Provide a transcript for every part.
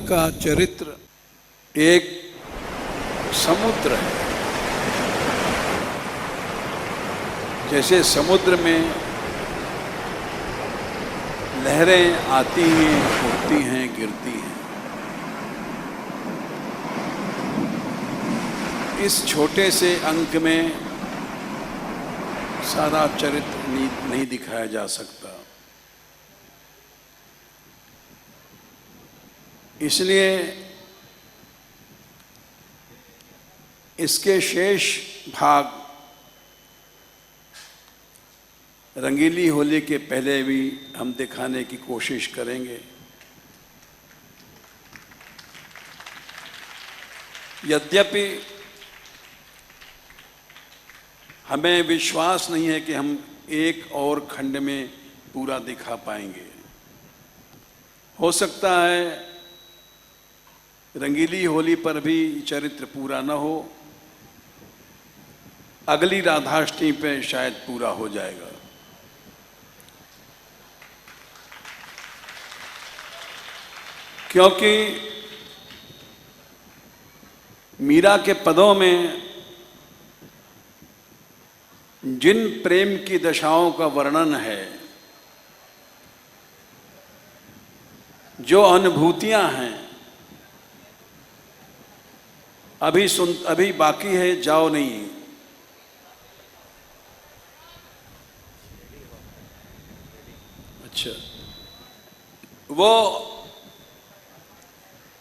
का चरित्र एक समुद्र है। जैसे समुद्र में लहरें आती हैं, उठती हैं, गिरती हैं, इस छोटे से अंक में सारा चरित्र नहीं दिखाया जा सकता। इसलिए इसके शेष भाग रंगीली होली के पहले भी हम दिखाने की कोशिश करेंगे। यद्यपि हमें विश्वास नहीं है कि हम एक और खंड में पूरा दिखा पाएंगे। हो सकता है रंगीली होली पर भी चरित्र पूरा न हो, अगली राधाष्टमी पे शायद पूरा हो जाएगा। क्योंकि मीरा के पदों में जिन प्रेम की दशाओं का वर्णन है, जो अनुभूतियां हैं, अभी बाकी है, जाओ नहीं। अच्छा, वो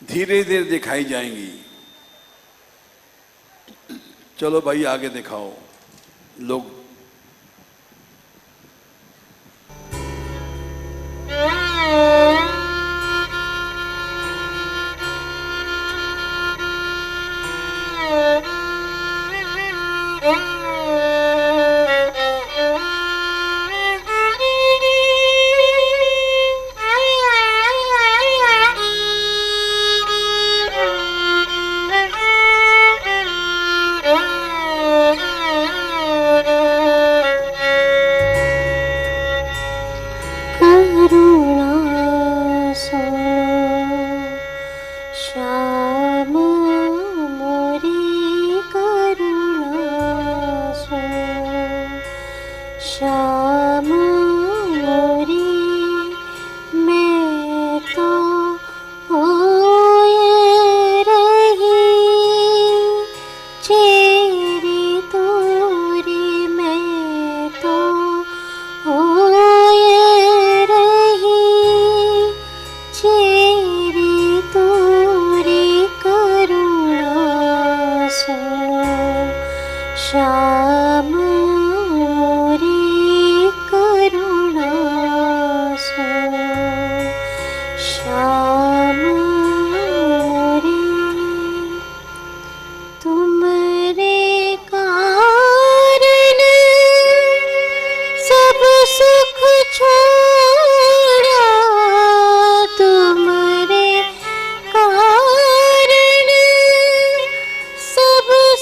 धीरे धीरे दिखाई जाएंगी। चलो भाई आगे दिखाओ लोग।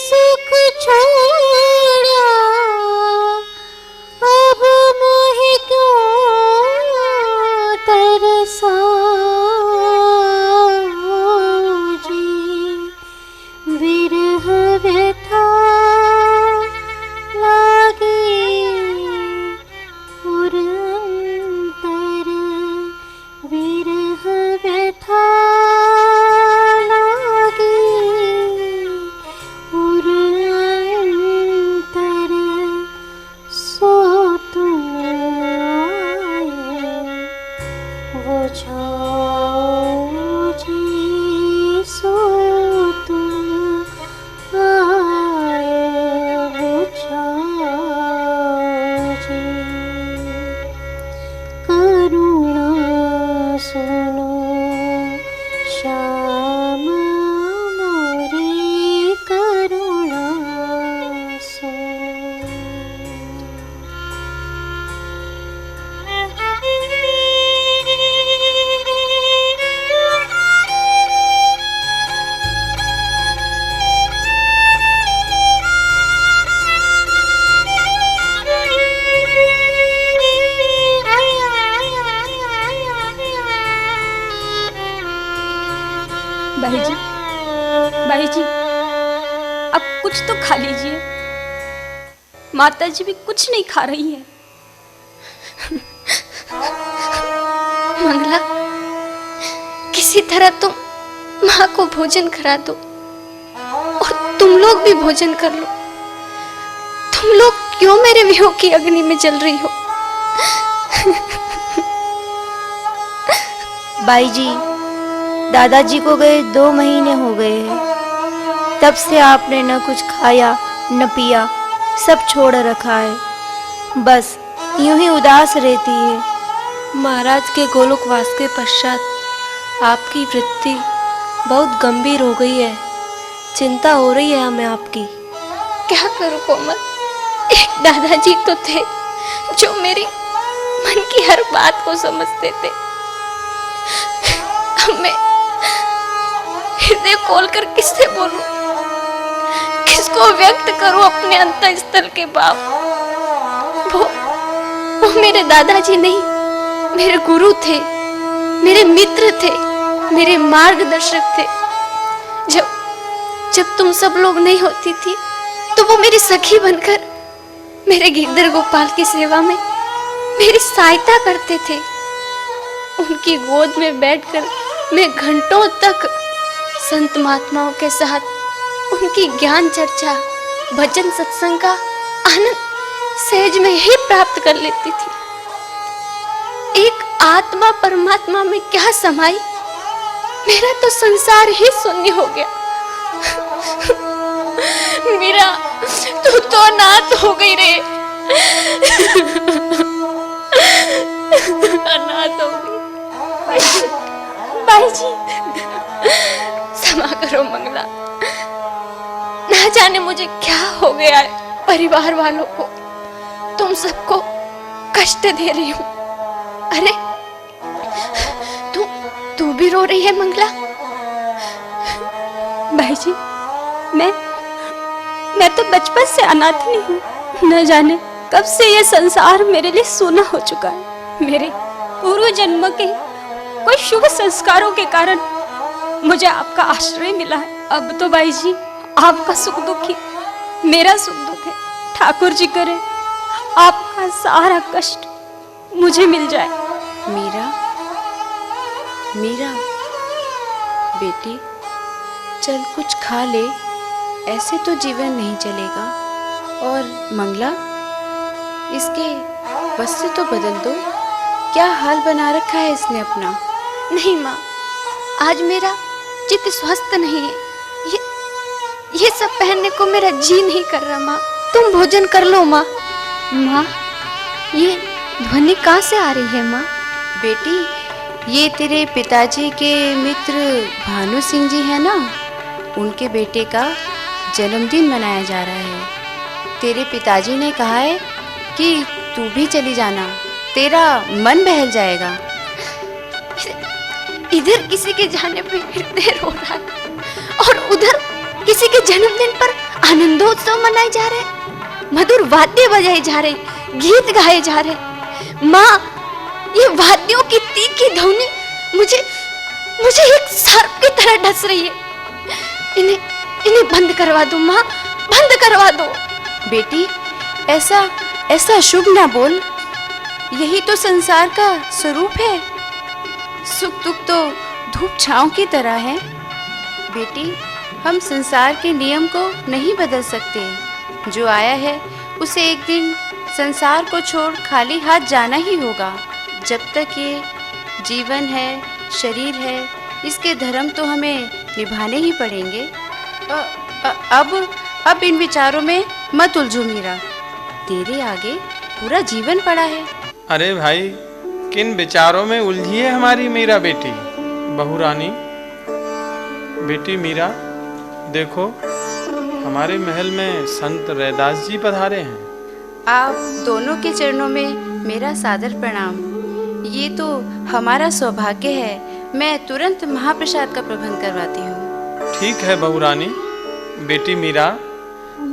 सुख छोड़ा कुछ तो खा लीजिए। माता जी भी कुछ नहीं खा रही है। मंगला, किसी तरह तुम माँ को भोजन करा दो और तुम लोग भी भोजन कर लो। तुम लोग क्यों मेरे वियोग की अग्नि में जल रही हो? बाई जी, दादाजी को गए 2 महीने हो गए हैं। तब से आपने न कुछ खाया न पिया, सब छोड़ रखा है। बस यूं ही उदास रहती है। महाराज के गोलोकवास के पश्चात आपकी वृत्ति बहुत गंभीर हो गई है। चिंता हो रही है हमें आपकी। क्या करूं कोमल, एक दादाजी तो थे जो मेरी मन की हर बात को समझते थे। अब मैं हृदय खोलकर किससे बोलूं, किसको व्यक्त करूं अपने अंतःस्थल के भाव? वो मेरे दादाजी नहीं, मेरे गुरु थे, मेरे मित्र थे, मेरे मार्गदर्शक थे। जब तुम सब लोग नहीं होती थी तो वो मेरी सखी बनकर मेरे गिरधर गोपाल की सेवा में मेरी सहायता करते थे। उनकी गोद में बैठकर मैं घंटों तक संत महात्माओं के साथ उनकी ज्ञान चर्चा, भजन सत्संग का आनंद सहज में ही प्राप्त कर लेती थी। एक आत्मा परमात्मा में क्या समाई, मेरा तो संसार ही शून्य हो गया। मीरा, तू तो अनाथ हो गई रे। अनाथ हो गई। बाई जी, क्षमा करो मंगला, ना जाने मुझे क्या हो गया है। परिवार वालों को, तुम सबको कष्ट दे रही हूँ। अरे तू भी रो रही है मंगला? बाई जी, मैं तो बचपन से अनाथ नहीं हूँ। न जाने कब से ये संसार मेरे लिए सूना हो चुका है। मेरे पूर्व जन्म के कोई शुभ संस्कारों के कारण मुझे आपका आश्रय मिला है। अब तो बाई जी, आपका सुख दुख ही मेरा सुख दुख है। ठाकुर जी करे आपका सारा कष्ट मुझे मिल जाए। मीरा बेटी, चल कुछ खा ले, ऐसे तो जीवन नहीं चलेगा। और मंगला, इसके वस्त्र तो बदल दो। क्या हाल बना रखा है इसने अपना। नहीं माँ, आज मेरा चित्त स्वस्थ नहीं है। ये सब पहनने को मेरा जी नहीं कर रहा। माँ, तुम भोजन कर लो। माँ, ये ध्वनि कहाँ से आ रही है? माँ बेटी, ये तेरे पिताजी के मित्र भानु सिंह जी है ना, उनके बेटे का जन्मदिन मनाया जा रहा है। तेरे पिताजी ने कहा है कि तू भी चली जाना, तेरा मन बहल जाएगा। इधर किसी के जाने पे हृदय रो रहा है और उधर किसी के जन्मदिन पर आनंदोत्सव मनाए जा रहे हैं, मधुर वाद्य बजाए जा रहे, गीत गाए जा रहे। माँ, ये वाद्यों की तीखी ध्वनि मुझे एक सर्प की तरह डस रही है। इन्हें बंद करवा दो माँ, बंद करवा दो। बेटी, ऐसा शुभ ना बोल। यही तो संसार का स्वरूप है। सुख दुख तो धूप छांव की तरह है। बेटी, हम संसार के नियम को नहीं बदल सकते। जो आया है उसे एक दिन संसार को छोड़ खाली हाथ जाना ही होगा। जब तक ये जीवन है, शरीर है, इसके धर्म तो हमें निभाने ही पड़ेंगे। अब इन विचारों में मत उलझो मीरा, तेरे आगे पूरा जीवन पड़ा है। अरे भाई, किन विचारों में उलझी है हमारी मीरा बेटी? बहू रानी, बेटी मीरा, देखो हमारे महल में संत रैदास जी पधारे हैं। आप दोनों के चरणों में मेरा सादर प्रणाम। ये तो हमारा सौभाग्य है। मैं तुरंत महाप्रसाद का प्रबंध करवाती हूँ। ठीक है बहू रानी। बेटी मीरा,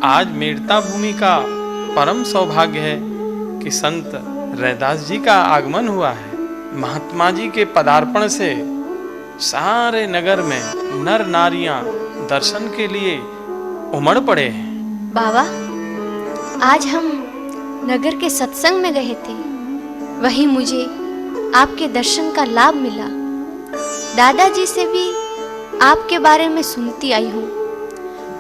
आज मेड़ता भूमि का परम सौभाग्य है कि संत रैदास जी का आगमन हुआ है। महात्मा जी के पदार्पण से सारे नगर में नर नारियां दर्शन के लिए उमड़ पड़े हैं। बाबा, आज हम नगर के सत्संग में गए थे। वहीं मुझे आपके दर्शन का लाभ मिला। दादाजी से भी आपके बारे में सुनती आई हूँ।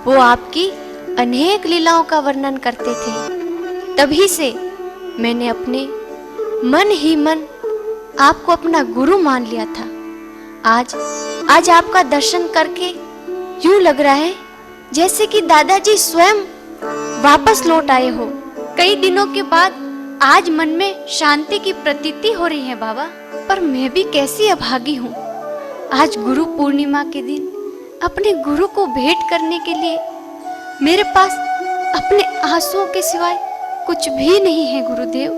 वो आपकी अनेक लीलाओं का वर्णन करते थे। तभी से मैंने अपने मन ही मन आपको अपना गुरु मान लिया था। आज आपका दर्शन करके यूं लग रहा है जैसे कि दादाजी स्वयं वापस लौट आए हो। कई दिनों के बाद आज मन में शांति की प्रतीति हो रही है बाबा। पर मैं भी कैसी अभागी हूँ। आज गुरु पूर्णिमा के दिन अपने गुरु को भेंट करने के लिए मेरे पास अपने आंसुओं के सिवाय कुछ भी नहीं है गुरुदेव।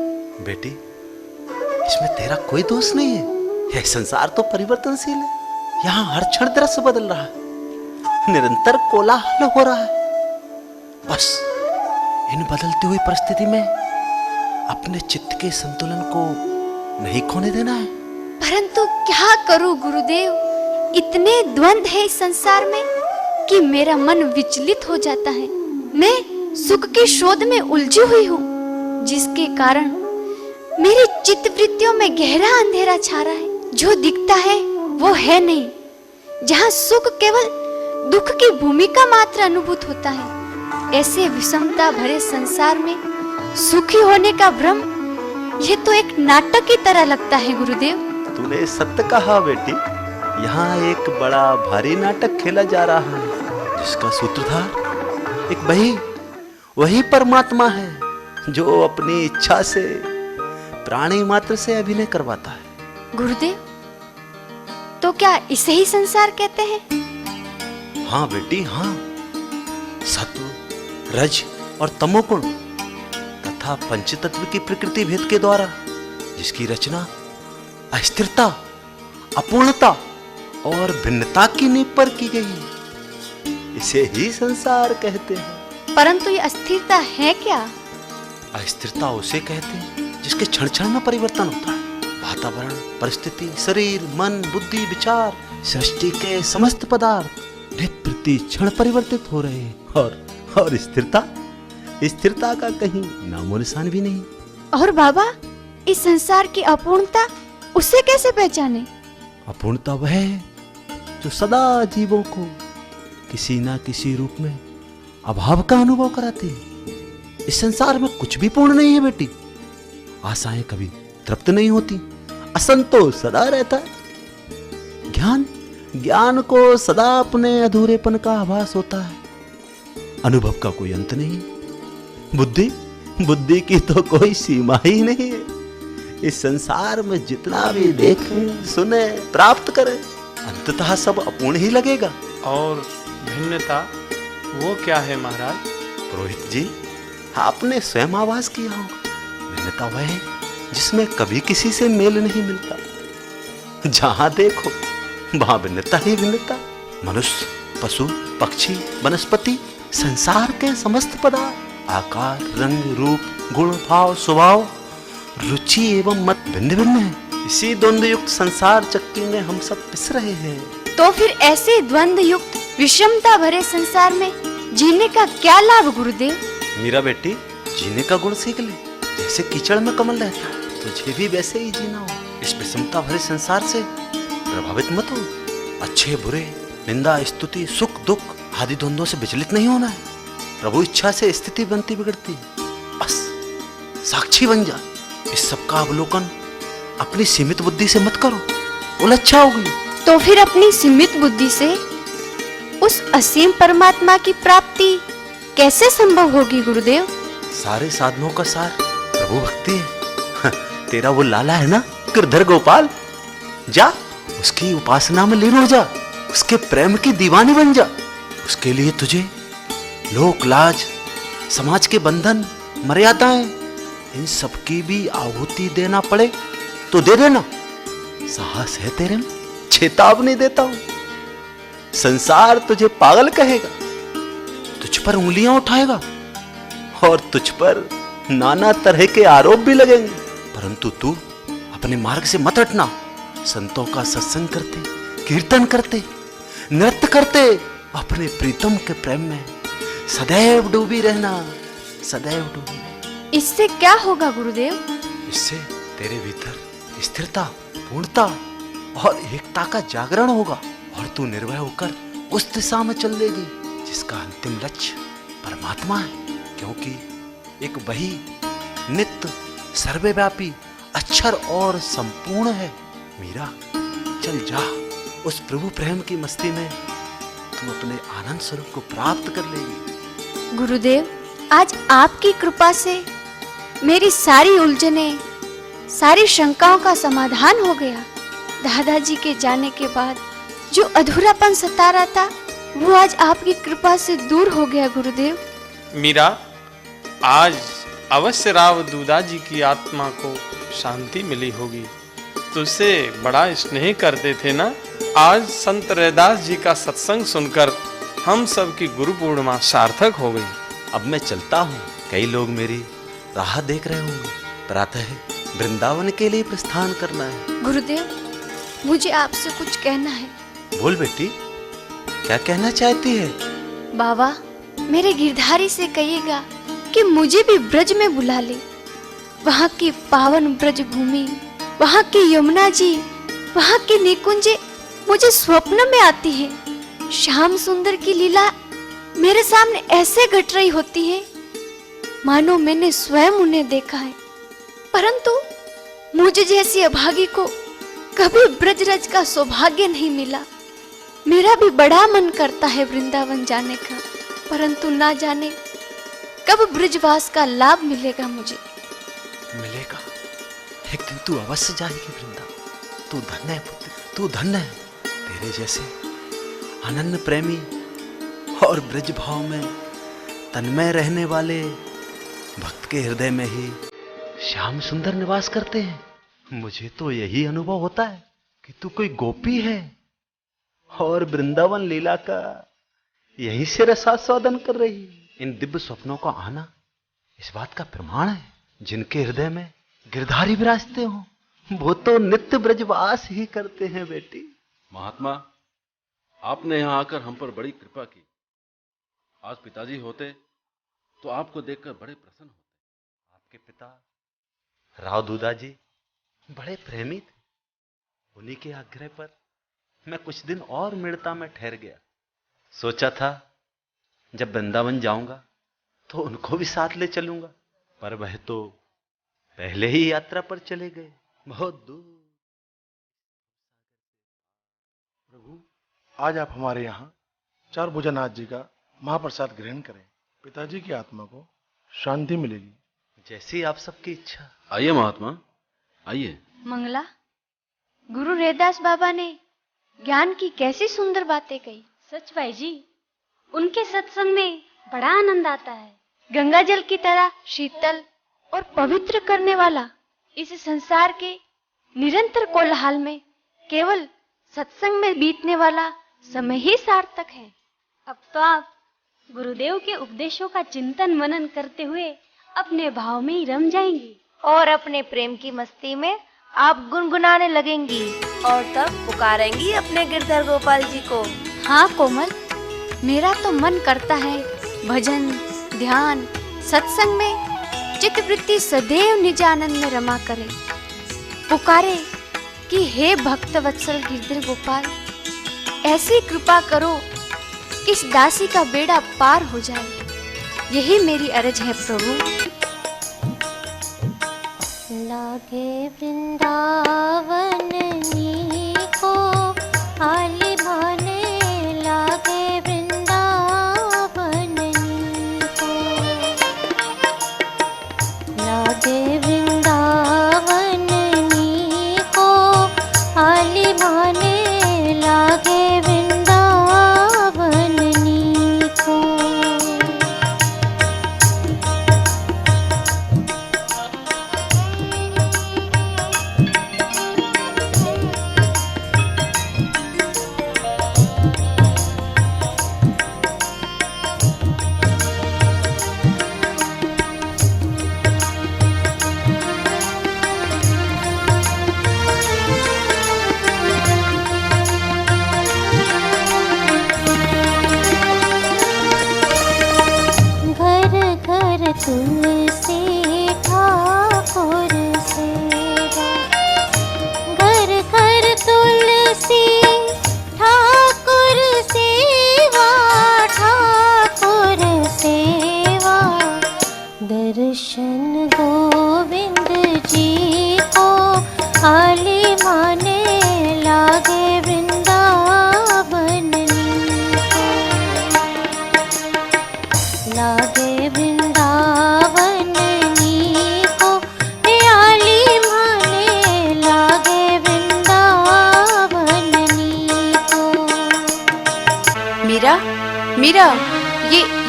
बेटी, इसमें तेरा कोई दोष नहीं है। यह संसार तो परिवर्तनशील है। यहाँ हर क्षण दृश्य बदल रहा है, निरंतर कोलाहल हो रहा है। बस इन बदलती हुई परिस्थिति में अपने चित्त के संतुलन को नहीं खोने देना है। परंतु क्या करूं गुरुदेव, इतने द्वंद्व है इस संसार में कि मेरा मन विचलित हो जाता है। मैं सुख की शोध में उलझी हुई हूँ, जिसके कारण मेरी चित्त वृत्तियों में गहरा अंधेरा छा रहा है। जो दिखता है वो है नहीं। जहाँ सुख केवल दुख की भूमिका मात्र अनुभूत होता है, ऐसे विषमता भरे संसार में सुखी होने का भ्रम, ये तो एक नाटक की तरह लगता है गुरुदेव। तूने सत्य कहा बेटी। यहाँ एक बड़ा भारी नाटक खेला जा रहा है, जिसका सूत्रधार एक वही परमात्मा है, जो अपनी इच्छा से प्राणी मात्र से अभिनय करवाता है। गुरुदेव, तो क्या इसे ही संसार कहते हैं? हाँ बेटी, हाँ। सत्व, रज और तमोगुण तथा पंचतत्व की प्रकृति भेद के द्वारा जिसकी रचना अस्थिरता, अपूर्णता और भिन्नता की नींव पर की गई है, इसे ही संसार कहते हैं। परंतु ये अस्थिरता है क्या? अस्थिरता उसे कहते हैं जिसके क्षण क्षण में परिवर्तन होता है। वातावरण, परिस्थिति, शरीर, मन, बुद्धि, विचार, सृष्टि के समस्त पदार्थ प्रति क्षण परिवर्तित हो रहे हैं। और स्थिरता का कहीं नामो निशान भी नहीं। और बाबा, इस संसार की अपूर्णता उसे कैसे पहचाने? अपूर्णता वह है जो सदा जीवों को किसी ना किसी रूप में अभाव का अनुभव कराती है। इस संसार में कुछ भी पूर्ण नहीं है बेटी। आशाएं कभी तृप्त नहीं होती, असंतोष सदा रहता है। ज्ञान को सदा अपने अधूरेपन का आभास होता है। अनुभव का कोई अंत नहीं। बुद्धि की तो कोई सीमा ही नहीं है। इस संसार में जितना भी देखें, सुने, प्राप्त करें, अंततः सब अपूर्ण ही लगेगा। और भिन्नता वो क्या है महाराज? पुरोहित जी, आपने स्वयं आवाज किया होगा। भिन्नता वह है जिसमें कभी किसी से मेल नहीं मिलता। जहां देखो वहां भिन्नता ही भिन्नता। मनुष्य, पशु, पक्षी, वनस्पति, संसार के समस्त पदार्थ, आकार, रंग, रूप, गुण, भाव, स्वभाव, रुचि एवं मत भिन्न भिन्न है। इसी द्वंद्व युक्त संसार चक्की में हम सब पिस रहे हैं। तो फिर ऐसे द्वंद्व युक्त विषमता भरे संसार में जीने का क्या लाभ गुरुदेव? मीरा बेटी, जीने का गुण सीख ले। जैसे कीचड़ में कमल रहता है, तुझे भी वैसे ही जीना हो। इस विषमता भरे संसार से प्रभावित मत हो। अच्छे बुरे, निंदा, स्तुति, सुख दुख आदि द्वंद्वों से विचलित नहीं होना है। प्रभु इच्छा से स्थिति बनती बिगड़ती, बस साक्षी बन जा। इस सब का अवलोकन अपनी सीमित बुद्धि से मत करो, उलझा होगी। तो फिर अपनी सीमित बुद्धि से उस असीम परमात्मा की प्राप्ति कैसे संभव होगी गुरुदेव? सारे साधनों का सार प्रभु भक्ति है। तेरा वो लाला है ना, गिरधर गोपाल, जा उसकी उपासना में लीन हो जा। उसके प्रेम की दीवानी बन जा। उसके लिए तुझे लोक लाज, समाज के बंधन, मर्यादाएं, इन सब की भी आहुति देना पड़े तो दे देना। साहस है तेरे में, चेतावनी देता हूं। संसार तुझे पागल कहेगा, तुझ पर उंगलियां उठाएगा और तुझ पर नाना तरह के आरोप भी लगेंगे। परंतु तू अपने मार्ग से मत हटना। संतों का सत्संग करते, कीर्तन करते, नृत्य करते, अपने प्रीतम के प्रेम में सदैव डूबी रहना, सदैव डूबी रहना। इससे क्या होगा गुरुदेव? इससे तेरे भीतर स्थिरता, पूर्णता और एकता का जागरण होगा और तू निर्भय होकर उस दिशा में चल देगी जिसका अंतिम लक्ष्य परमात्मा है, क्योंकि एक वही नित्य सर्वव्यापी अक्षर और संपूर्ण है। मीरा, चल जा, उस प्रभु प्रेम की मस्ती में तू अपने आनंद स्वरूप को प्राप्त कर लेगी। गुरुदेव, आज आपकी कृपा से मेरी सारी उलझनें, सारी शंकाओं का समाधान हो गया। दादाजी के जाने के बाद जो अधूरापन सता रहा था वो आज आपकी कृपा से दूर हो गया गुरुदेव। मीरा, आज अवश्य राव दूदा जी की आत्मा को शांति मिली होगी। तुझसे बड़ा स्नेह करते थे ना। आज संत रैदास जी का सत्संग सुनकर हम सब की गुरु पूर्णिमा सार्थक हो गई। अब मैं चलता हूँ, कई लोग मेरी राह देख रहे होंगे। प्रातः वृंदावन के लिए प्रस्थान करना है। गुरुदेव, मुझे आपसे कुछ कहना है। बोल बेटी, क्या कहना चाहती है? बाबा, मेरे गिरधारी से कहिएगा कि मुझे भी ब्रज में बुला ले। वहाँ की पावन ब्रज भूमि, वहाँ की यमुना जी, वहाँ की निकुंजे मुझे स्वप्न में आती है। श्याम सुंदर की लीला मेरे सामने ऐसे घट रही होती है मानो मैंने स्वयं उन्हें देखा है। परंतु मुझे जैसी अभागी को कभी ब्रजरज का सौभाग्य नहीं मिला। मेरा भी बड़ा मन करता है वृंदावन जाने का, परंतु ना जाने कब ब्रजवास का लाभ मिलेगा मुझे। मिलेगा, एक दिन तू अवश्य जाएगी वृंदावन। तू धन्य है पुत्र, तू धन्य है। तेरे जैसे अनन्य प्रेमी और ब्रज भाव में तन्मय रहने वाले भक्त के हृदय में ही श्याम सुंदर निवास करते हैं। मुझे तो यही अनुभव होता है कि तू कोई गोपी है और वृंदावन लीला का यहीं से रसास्वादन कर रही है। इन दिव्य स्वप्नों का आना इस बात का प्रमाण है, जिनके हृदय में गिरधारी विराजते हो वो तो नित्य ब्रजवास ही करते हैं। बेटी, महात्मा, आपने यहाँ आकर हम पर बड़ी कृपा की। आज पिताजी होते तो आपको देखकर बड़े प्रसन्न होते। आपके पिता राव दूदा जी बड़े प्रेमी थे। उन्हीं के आग्रह पर मैं कुछ दिन और मिड़ता में ठहर गया। सोचा था जब वृंदावन जाऊंगा तो उनको भी साथ ले चलूंगा, पर वह तो पहले ही यात्रा पर चले गए, बहुत दूर। प्रभु, आज आप हमारे यहाँ चार भुजनाथ जी का महाप्रसाद ग्रहण करें। पिताजी की आत्मा को शांति मिलेगी। जैसी आप सबकी इच्छा। आइए महात्मा, आइए। मंगला, गुरु रैदास बाबा ने ज्ञान की कैसी सुंदर बातें कही। सच भाई जी, उनके सत्संग में बड़ा आनंद आता है। गंगा जल की तरह शीतल और पवित्र करने वाला इस संसार के निरंतर कोलाहल में केवल सत्संग में बीतने वाला समय ही सार्थक है। अब तो आप गुरुदेव के उपदेशों का चिंतन मनन करते हुए अपने भाव में ही रम जाएंगी और अपने प्रेम की मस्ती में आप गुनगुनाने लगेंगी और तब पुकारेंगी अपने गिरधर गोपाल जी को। हाँ कोमल, मेरा तो मन करता है भजन, ध्यान, सत्संग में चित्तवृत्ति सदैव निज आनंद में रमा करे, पुकारे कि हे भक्त वत्सल गिरधर गोपाल, ऐसी कृपा करो कि इस दासी का बेड़ा पार हो जाए। यही मेरी अर्ज है प्रभु। लागे वृंदावन को आली भाने, लागे वृंदावन को, लागे वृंदावन को आली भाने, लागे वृंदावन को। घर तुलसी ठाकुर सेवा, घर घर तुलसी ठाकुर सेवा, ठाकुर सेवा। दर्शन गोविंद जी को आली माने लागे वृंदावन को, लागे वृंदावन को, आली माने लागे वृंदावन को। मीरा, मीरा,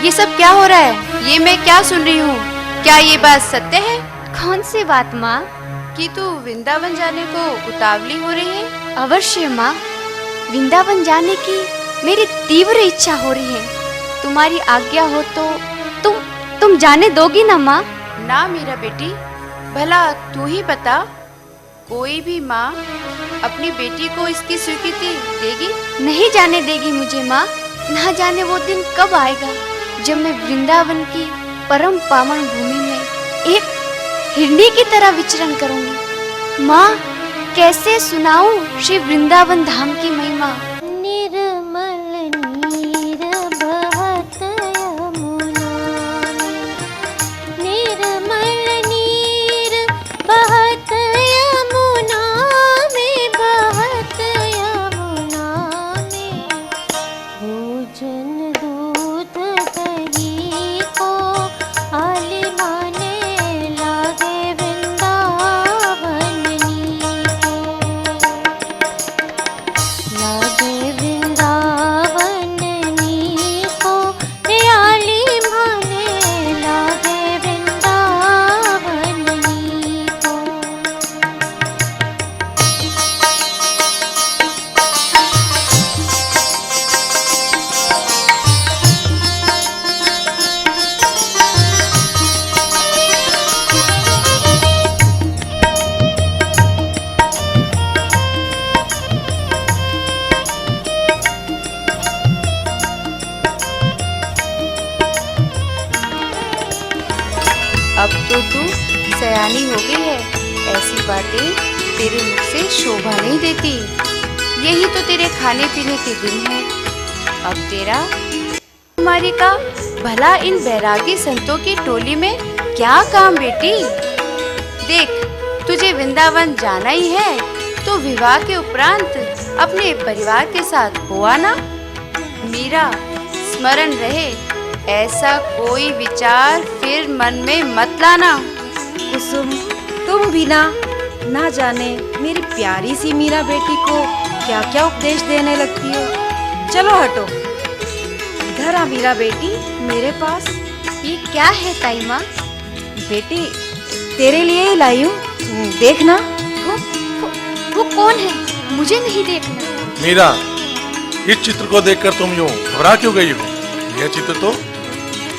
ये सब क्या हो रहा है? ये मैं क्या सुन रही हूँ? क्या ये बात सत्य है? कौन सी बात माँ? कि तू वृंदावन जाने को उतावली हो रही है? अवश्य माँ, वृंदावन जाने की मेरी तीव्र इच्छा हो रही है। तुम्हारी आज्ञा हो तो तुम जाने दोगी ना माँ? ना मेरा बेटी, भला तू ही बता, कोई भी माँ अपनी बेटी को इसकी स्वीकृति देगी? नहीं जाने देगी मुझे माँ। ना जाने वो दिन कब आएगा जब मैं वृंदावन की परम पावन भूमि में एक हिरणी की तरह विचरण करूंगी। माँ, कैसे सुनाऊं श्री वृंदावन धाम की महिमा? निर्मल नीर बहत यमुना में, निर्मल नीर बहत यमुना में, बहत यमुना में। भोजन दूध दही को आली माने लागे वृंदावन को, लागे वृंदावन को, आली माने लागे वृंदावन को। अब तो तू सयानी हो गई है, ऐसी बातें तेरे मुख से शोभा नहीं देती। यही तो तेरे खाने पीने के दिन है। अब तेरा कुमारी का भला इन बैरागी संतों की टोली में क्या काम बेटी? देख, तुझे वृंदावन जाना ही है तो विवाह के उपरांत अपने परिवार के साथ हो आना। मीरा, स्मरण रहे, ऐसा कोई विचार फिर मन में मत लाना। कुसुम, तुम भी ना जाने मेरी प्यारी सी मीरा बेटी को क्या क्या उपदेश देने लगती हो। चलो हटो, इधर आ मीरा बेटी मेरे पास। ये क्या है ताई माँ? बेटी, तेरे लिए ही लाई हूँ, देखना। वो कौन है? मुझे नहीं देखना। मीरा, इस चित्र को देखकर तुम यूं घबरा क्यों गई हो? यह चित्र तो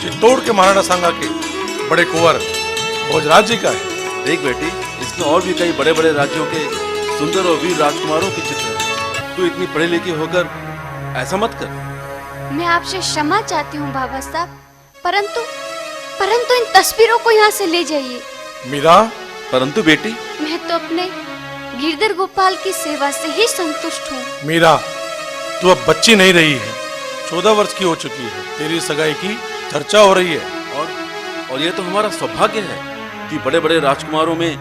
चित्तौड़ के महाराणा सांगा के बड़े कुंवर भोजराज जी का है। देख बेटी, इसमें और भी कई बड़े बड़े राज्यों के सुंदर और वीर राजकुमारों के चित्र हैं। तू इतनी पढ़ी लिखी होकर ऐसा मत कर। मैं आपसे क्षमा चाहती हूँ बाबा साहब, परंतु इन तस्वीरों को यहाँ से ले जाइए। मीरा, परंतु बेटी, मैं तो अपने गिरधर गोपाल की सेवा से ही संतुष्ट हूँ। मीरा, तू अब बच्ची नहीं रही है, 14 वर्ष की हो चुकी है। तेरी सगाई की चर्चा हो रही है। और यह तो हमारा सौभाग्य है कि बड़े बड़े राजकुमारों में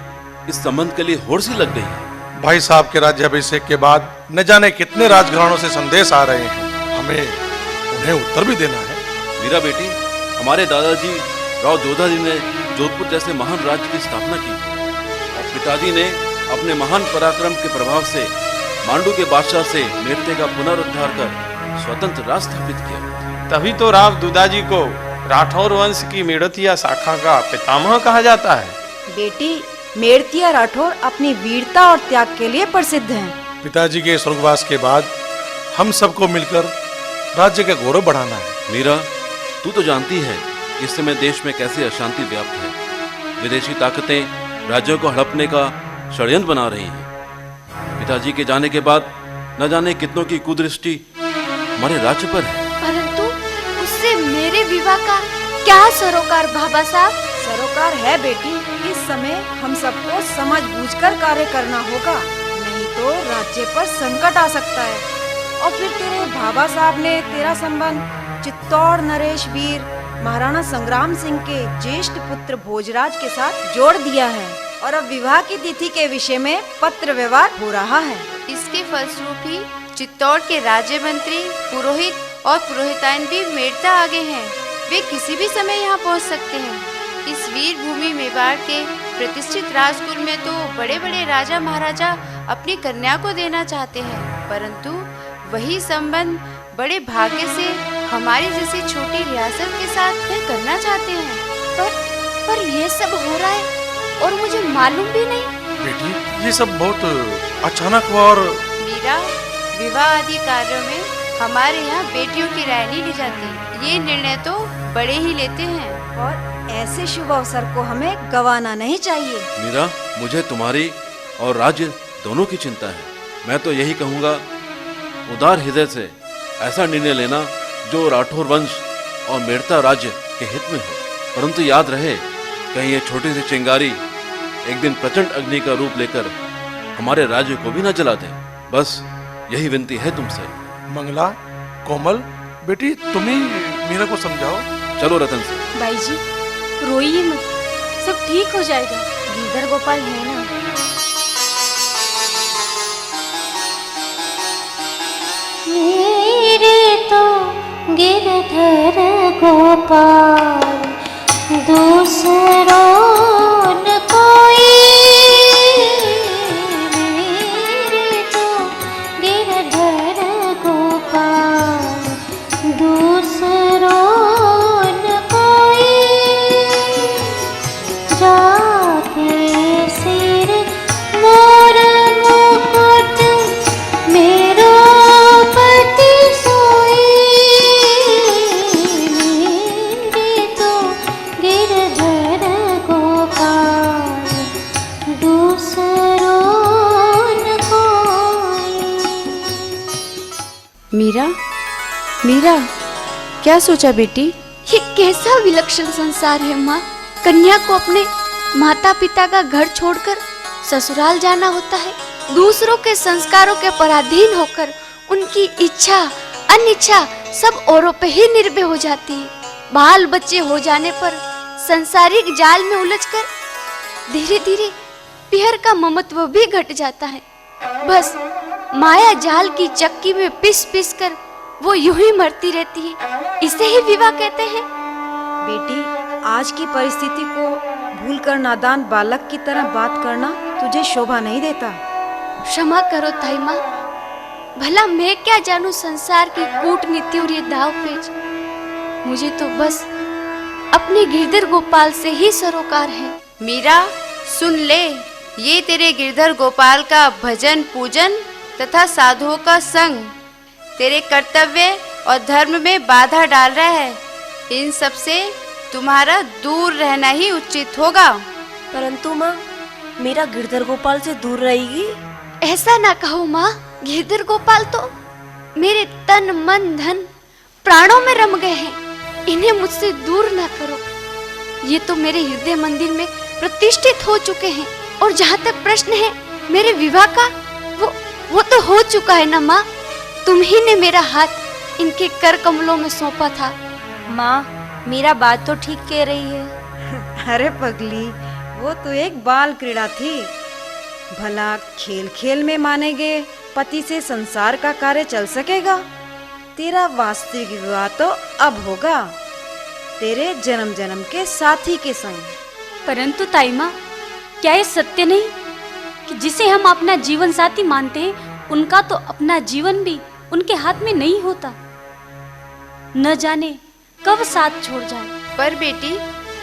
इस संबंध के लिए होड़ सी लग गई है। भाई साहब के राज्याभिषेक के बाद न जाने कितने राजघरानों से संदेश आ रहे हैं, हमें उन्हें उत्तर भी देना है। मीरा बेटी, हमारे दादाजी राव जोधा जी ने जोधपुर जैसे महान राज्य की स्थापना की और पिताजी ने अपने महान पराक्रम के प्रभाव से मांडू के बादशाह से मेरठे का पुनरुद्धार कर स्वतंत्र राज स्थापित किया। तभी तो राव दुदाजी को राठौर वंश की मेड़तिया शाखा का पितामह कहा जाता है। बेटी, मेड़तिया राठौर अपनी वीरता और त्याग के लिए प्रसिद्ध हैं। पिताजी के स्वर्गवास के बाद हम सबको मिलकर राज्य का गौरव बढ़ाना है। मीरा, तू तो जानती है इस समय देश में कैसी अशांति व्याप्त है। विदेशी ताकतें राज्यों को हड़पने का षड्यंत्र बना रही हैं। पिताजी के जाने के बाद न जाने कितनों की कुदृष्टि हमारे राज्य पर है। परंतु उससे मेरे विवाह का क्या सरोकार बाबा साहब? सरोकार है बेटी, इस समय हम सबको समझ बूझकर कार्य करना होगा, नहीं तो राज्य पर संकट आ सकता है। और फिर तेरे बाबा साहब ने तेरा संबंध चित्तौड़ नरेश वीर महाराणा संग्राम सिंह के ज्येष्ठ पुत्र भोजराज के साथ जोड़ दिया है और अब विवाह की तिथि के विषय में पत्र व्यवहार हो रहा है। इसके फलस्वरूप ही चित्तौड़ के राज्य मंत्री, पुरोहित और पुरोहिताइन भी मेड़ता आ गए हैं। वे किसी भी समय यहाँ पहुँच सकते हैं। इस वीर भूमि मेवाड़ के प्रतिष्ठित राजकुल में तो बड़े बड़े राजा महाराजा अपनी कन्या को देना चाहते हैं, परंतु वही संबंध बड़े भाग्य से हमारी जैसी छोटी रियासत के साथ वे करना चाहते हैं। पर ये सब हो रहा है और मुझे मालूम भी नहीं। बेटी ये सब बहुत अचानक हुआ और मीरा, विवाह आदि कार्यों में हमारे यहाँ बेटियों की राय नहीं ली जाती। ये निर्णय तो बड़े ही लेते हैं और ऐसे शुभ अवसर को हमें गंवाना नहीं चाहिए। मीरा, मुझे तुम्हारी और राज्य दोनों की चिंता है। मैं तो यही कहूँगा, उदार हृदय से ऐसा निर्णय लेना जो राठौर वंश और मेड़ता राज्य के हित में हो। परंतु याद रहे, कहीं ये छोटी सी चिंगारी एक दिन प्रचंड अग्नि का रूप लेकर हमारे राज्य को भी न जला दे। बस यही विनती है तुमसे। मंगला, कोमल, बेटी तुम ही मीरा को समझाओ। चलो रतन से। बाई जी रोइए मत, सब ठीक हो जाएगा। गिरधर गोपाल है ना? मेरे तो गिरधर गोपाल दूसरों न कोई, मेरे तो गिरधर गोपाल दूसरों न कोई, जाके सिर मोर मुकुट मेरो पति सोई, मेरे तो गिरधर गोपाल दूसरों न कोई। मीरा, मीरा, क्या सोचा बेटी? ये कैसा विलक्षण संसार है माँ। कन्या को अपने माता पिता का घर छोड़कर ससुराल जाना होता है, दूसरों के संस्कारों के पराधीन होकर उनकी इच्छा अनिच्छा सब औरों पे ही निर्भर हो जाती है। बाल बच्चे हो जाने पर संसारिक जाल में उलझकर धीरे धीरे पिहर का ममत्व भी घट जाता है। बस माया जाल की चक्की में पिस पिस कर वो यूं ही मरती रहती है। इसे ही विवाह कहते हैं। बेटी, आज की परिस्थिति को भूलकर नादान बालक की तरह बात करना तुझे शोभा नहीं देता। क्षमा करो ताई माँ, भला मैं क्या जानूं संसार की कूटनीति और ये दाव पेच। मुझे तो बस अपने गिरधर गोपाल से ही सरोकार है। मीरा सुन ले, ये तेरे गिरधर गोपाल का भजन पूजन तथा साधुओं का संग तेरे कर्तव्य और धर्म में बाधा डाल रहा है। इन सब से तुम्हारा दूर रहना ही उचित होगा। परंतु माँ, मेरा गिरधर गोपाल से दूर रहेगी? ऐसा ना कहो माँ, गिरधर गोपाल तो मेरे तन मन धन प्राणों में रम गए हैं। इन्हें मुझसे दूर ना करो। ये तो मेरे हृदय मंदिर में प्रतिष्ठित हो चुके हैं। और जहाँ तक प्रश्न है मेरे विवाह का, वो तो हो चुका है ना माँ। तुम ही ने मेरा हाथ इनके कर कमलों में सौंपा था। माँ, मेरा बात तो ठीक कह रही है। अरे पगली, वो तो एक बाल क्रीड़ा थी। भला खेल खेल में माने गए पति से संसार का कार्य चल सकेगा? तेरा वास्तविक विवाह तो अब होगा, तेरे जन्म जन्म के साथी के संग। परंतु ताई माँ, क्या ये सत्य नहीं कि जिसे हम अपना जीवन साथी मानते हैं उनका तो अपना जीवन भी उनके हाथ में नहीं होता। न जाने कब साथ छोड़ जाए। पर बेटी,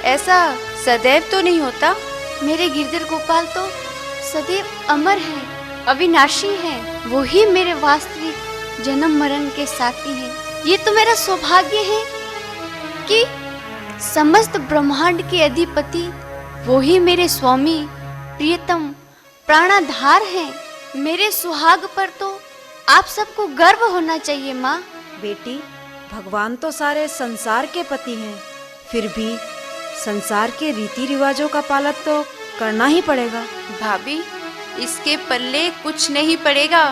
ऐसा सदैव तो नहीं होता। मेरे गिरधर गोपाल तो सदैव अमर हैं, अविनाशी हैं। वो ही मेरे वास्तविक जन्म मरण के साथी हैं। ये तो मेरा सौभाग्य है कि समस्त ब्रह्मांड के अधिपति वो ही मेरे स्वामी प्रियतम प्राणाधार हैं। मेरे सुहाग पर तो आप सबको गर्व होना चाहिए माँ। बेटी, भगवान तो सारे संसार के पति हैं, फिर भी संसार के रीति रिवाजों का पालन तो करना ही पड़ेगा। भाभी, इसके पल्ले कुछ नहीं पड़ेगा।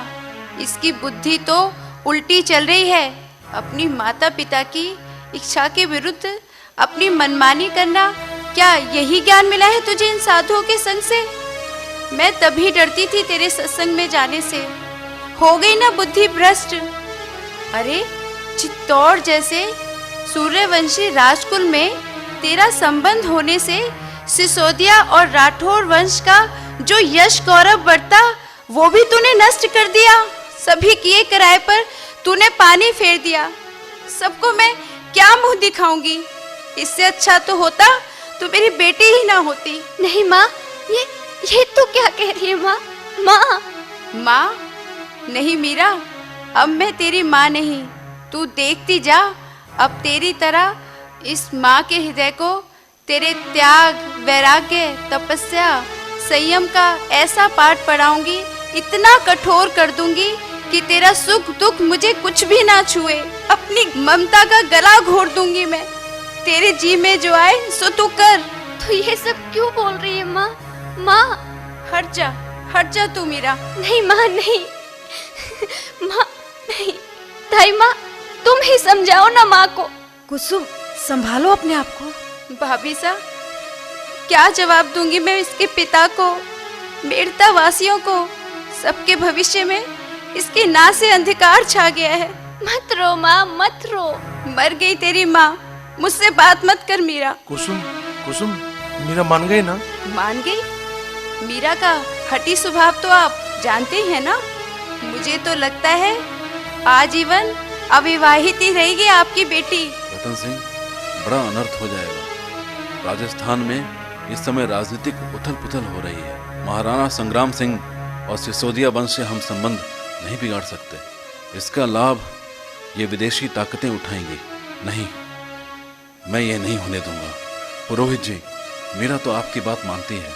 इसकी बुद्धि तो उल्टी चल रही है। अपनी माता पिता की इच्छा के विरुद्ध अपनी मनमानी करना, क्या यही ज्ञान मिला है तुझे इन साधुओं के संग से? मैं तभी डरती थी तेरे सत्संग में जाने से। हो गई ना बुद्धि भ्रष्ट। अरे, चित्तौड़ जैसे सूर्यवंशी राजकुल में तेरा संबंध होने से सिसोदिया और राठौर वंश का जो यश गौरव बढ़ता, वो भी तूने नष्ट कर दिया। सभी किए किराए पर तूने पानी फेर दिया। सबको मैं क्या मुंह दिखाऊंगी? इससे अच्छा तो होता तो मेरी बेटी ही ना होती। नहीं माँ, ये तो क्या कह रही है माँ? माँ नहीं मीरा, अब मैं तेरी माँ नहीं। तू देखती जा, अब तेरी तरह इस माँ के हृदय को तेरे त्याग, वैराग्य, तपस्या, संयम का ऐसा पाठ पढ़ाऊंगी, इतना कठोर कर दूंगी कि तेरा सुख दुख मुझे कुछ भी ना छुए। अपनी ममता का गला घोट दूंगी मैं। तेरे जी में जो आए सो तू कर। तो ये सब क्यों बोल रही है माँ? हट जा तू मीरा। नहीं माँ, नहीं माँ, नहीं। ताई माँ, तुम ही समझाओ ना माँ को। कुसुम, संभालो अपने आप को। भाभी साहब, क्या जवाब दूंगी मैं इसके पिता को, मेड़ता वासियों को? सबके भविष्य में इसके ना से अंधकार छा गया है। मत रो माँ, मत रो। मर गई तेरी माँ, मुझसे बात मत कर मीरा। कुसुम, कुसुम, मीरा मान गई ना? मान गई? मीरा का हठी स्वभाव तो आप जानते ही है ना। मुझे तो लगता है आजीवन अविवाहित ही रहेगी आपकी बेटी। रतन सिंह, बड़ा अनर्थ हो जाएगा। राजस्थान में इस समय राजनीतिक उथल पुथल हो रही है। महाराणा संग्राम सिंह और सिसोदिया वंश से हम संबंध नहीं बिगाड़ सकते। इसका लाभ ये विदेशी ताकतें उठाएंगी। नहीं, मैं ये नहीं होने दूंगा। पुरोहित जी, मीरा तो आपकी बात मानती है,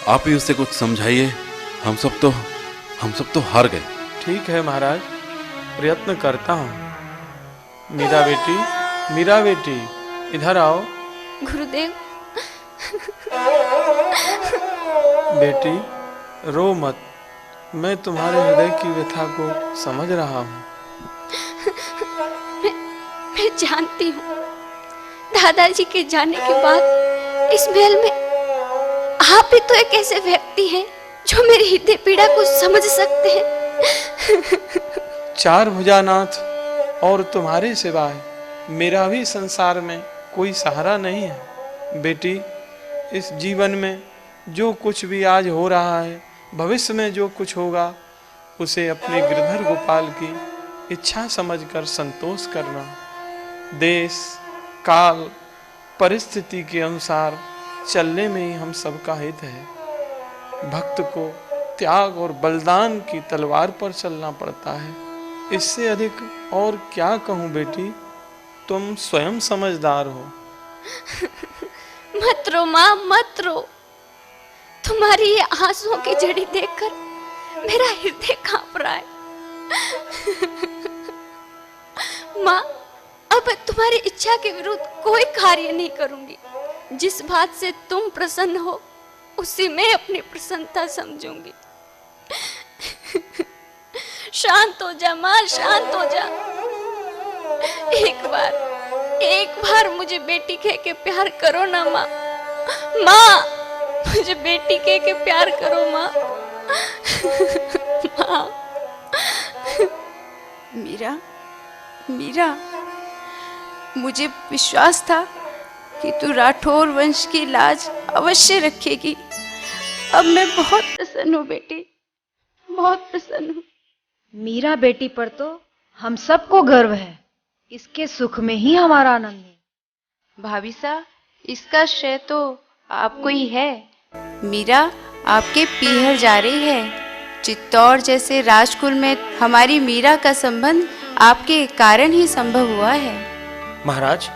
आप ही उससे कुछ समझाइए। हम सब तो हार गए। ठीक है महाराज, प्रयत्न करता हूँ। मीरा बेटी, इधर आओ। गुरुदेव। बेटी, रो मत। मैं तुम्हारे हृदय की व्यथा को समझ रहा हूँ। मैं जानती हूँ, दादाजी के जाने के बाद इस महल में आप ही तो एक ऐसे व्यक्ति हैं जो मेरी हृदय पीड़ा को समझ सकते हैं। चार भुजानाथ और तुम्हारे सिवाय मेरा भी संसार में कोई सहारा नहीं है। बेटी, इस जीवन में जो कुछ भी आज हो रहा है, भविष्य में जो कुछ होगा, उसे अपने गिरधर गोपाल की इच्छा समझकर संतोष करना। देश, काल, परिस्थिति के अनुसार चलने में ही हम सबका हित है। भक्त को त्याग और बलिदान की तलवार पर चलना पड़ता है। इससे अधिक और क्या कहूँ बेटी, तुम स्वयं समझदार हो। मत रो माँ, मत रो। तुम्हारी ये आंसुओं की झड़ी देखकर मेरा हृदय कांप रहा है। माँ, अब तुम्हारी इच्छा के विरुद्ध कोई कार्य नहीं करूंगी। जिस बात से तुम प्रसन्न हो, उसी में अपनी प्रसन्नता समझूंगी। शांत हो जा माँ, शांत हो जा। एक बार मुझे बेटी कह के प्यार करो ना माँ। माँ, मुझे बेटी कह के प्यार करो माँ। माँ। मीरा, मुझे विश्वास था कि तू राठौर वंश की लाज अवश्य रखेगी। अब मैं बहुत प्रसन्न हूँ बेटी, बहुत प्रसन्न हूँ। मीरा बेटी पर तो हम सबको गर्व है। इसके सुख में ही हमारा आनंद है। भाभी साहब, इसका श्रेय तो आपको ही है। मीरा आपके पीहर जा रही है। चित्तौड़ जैसे राजकुल में हमारी मीरा का संबंध आपके कारण ही संभव हुआ है। महाराज,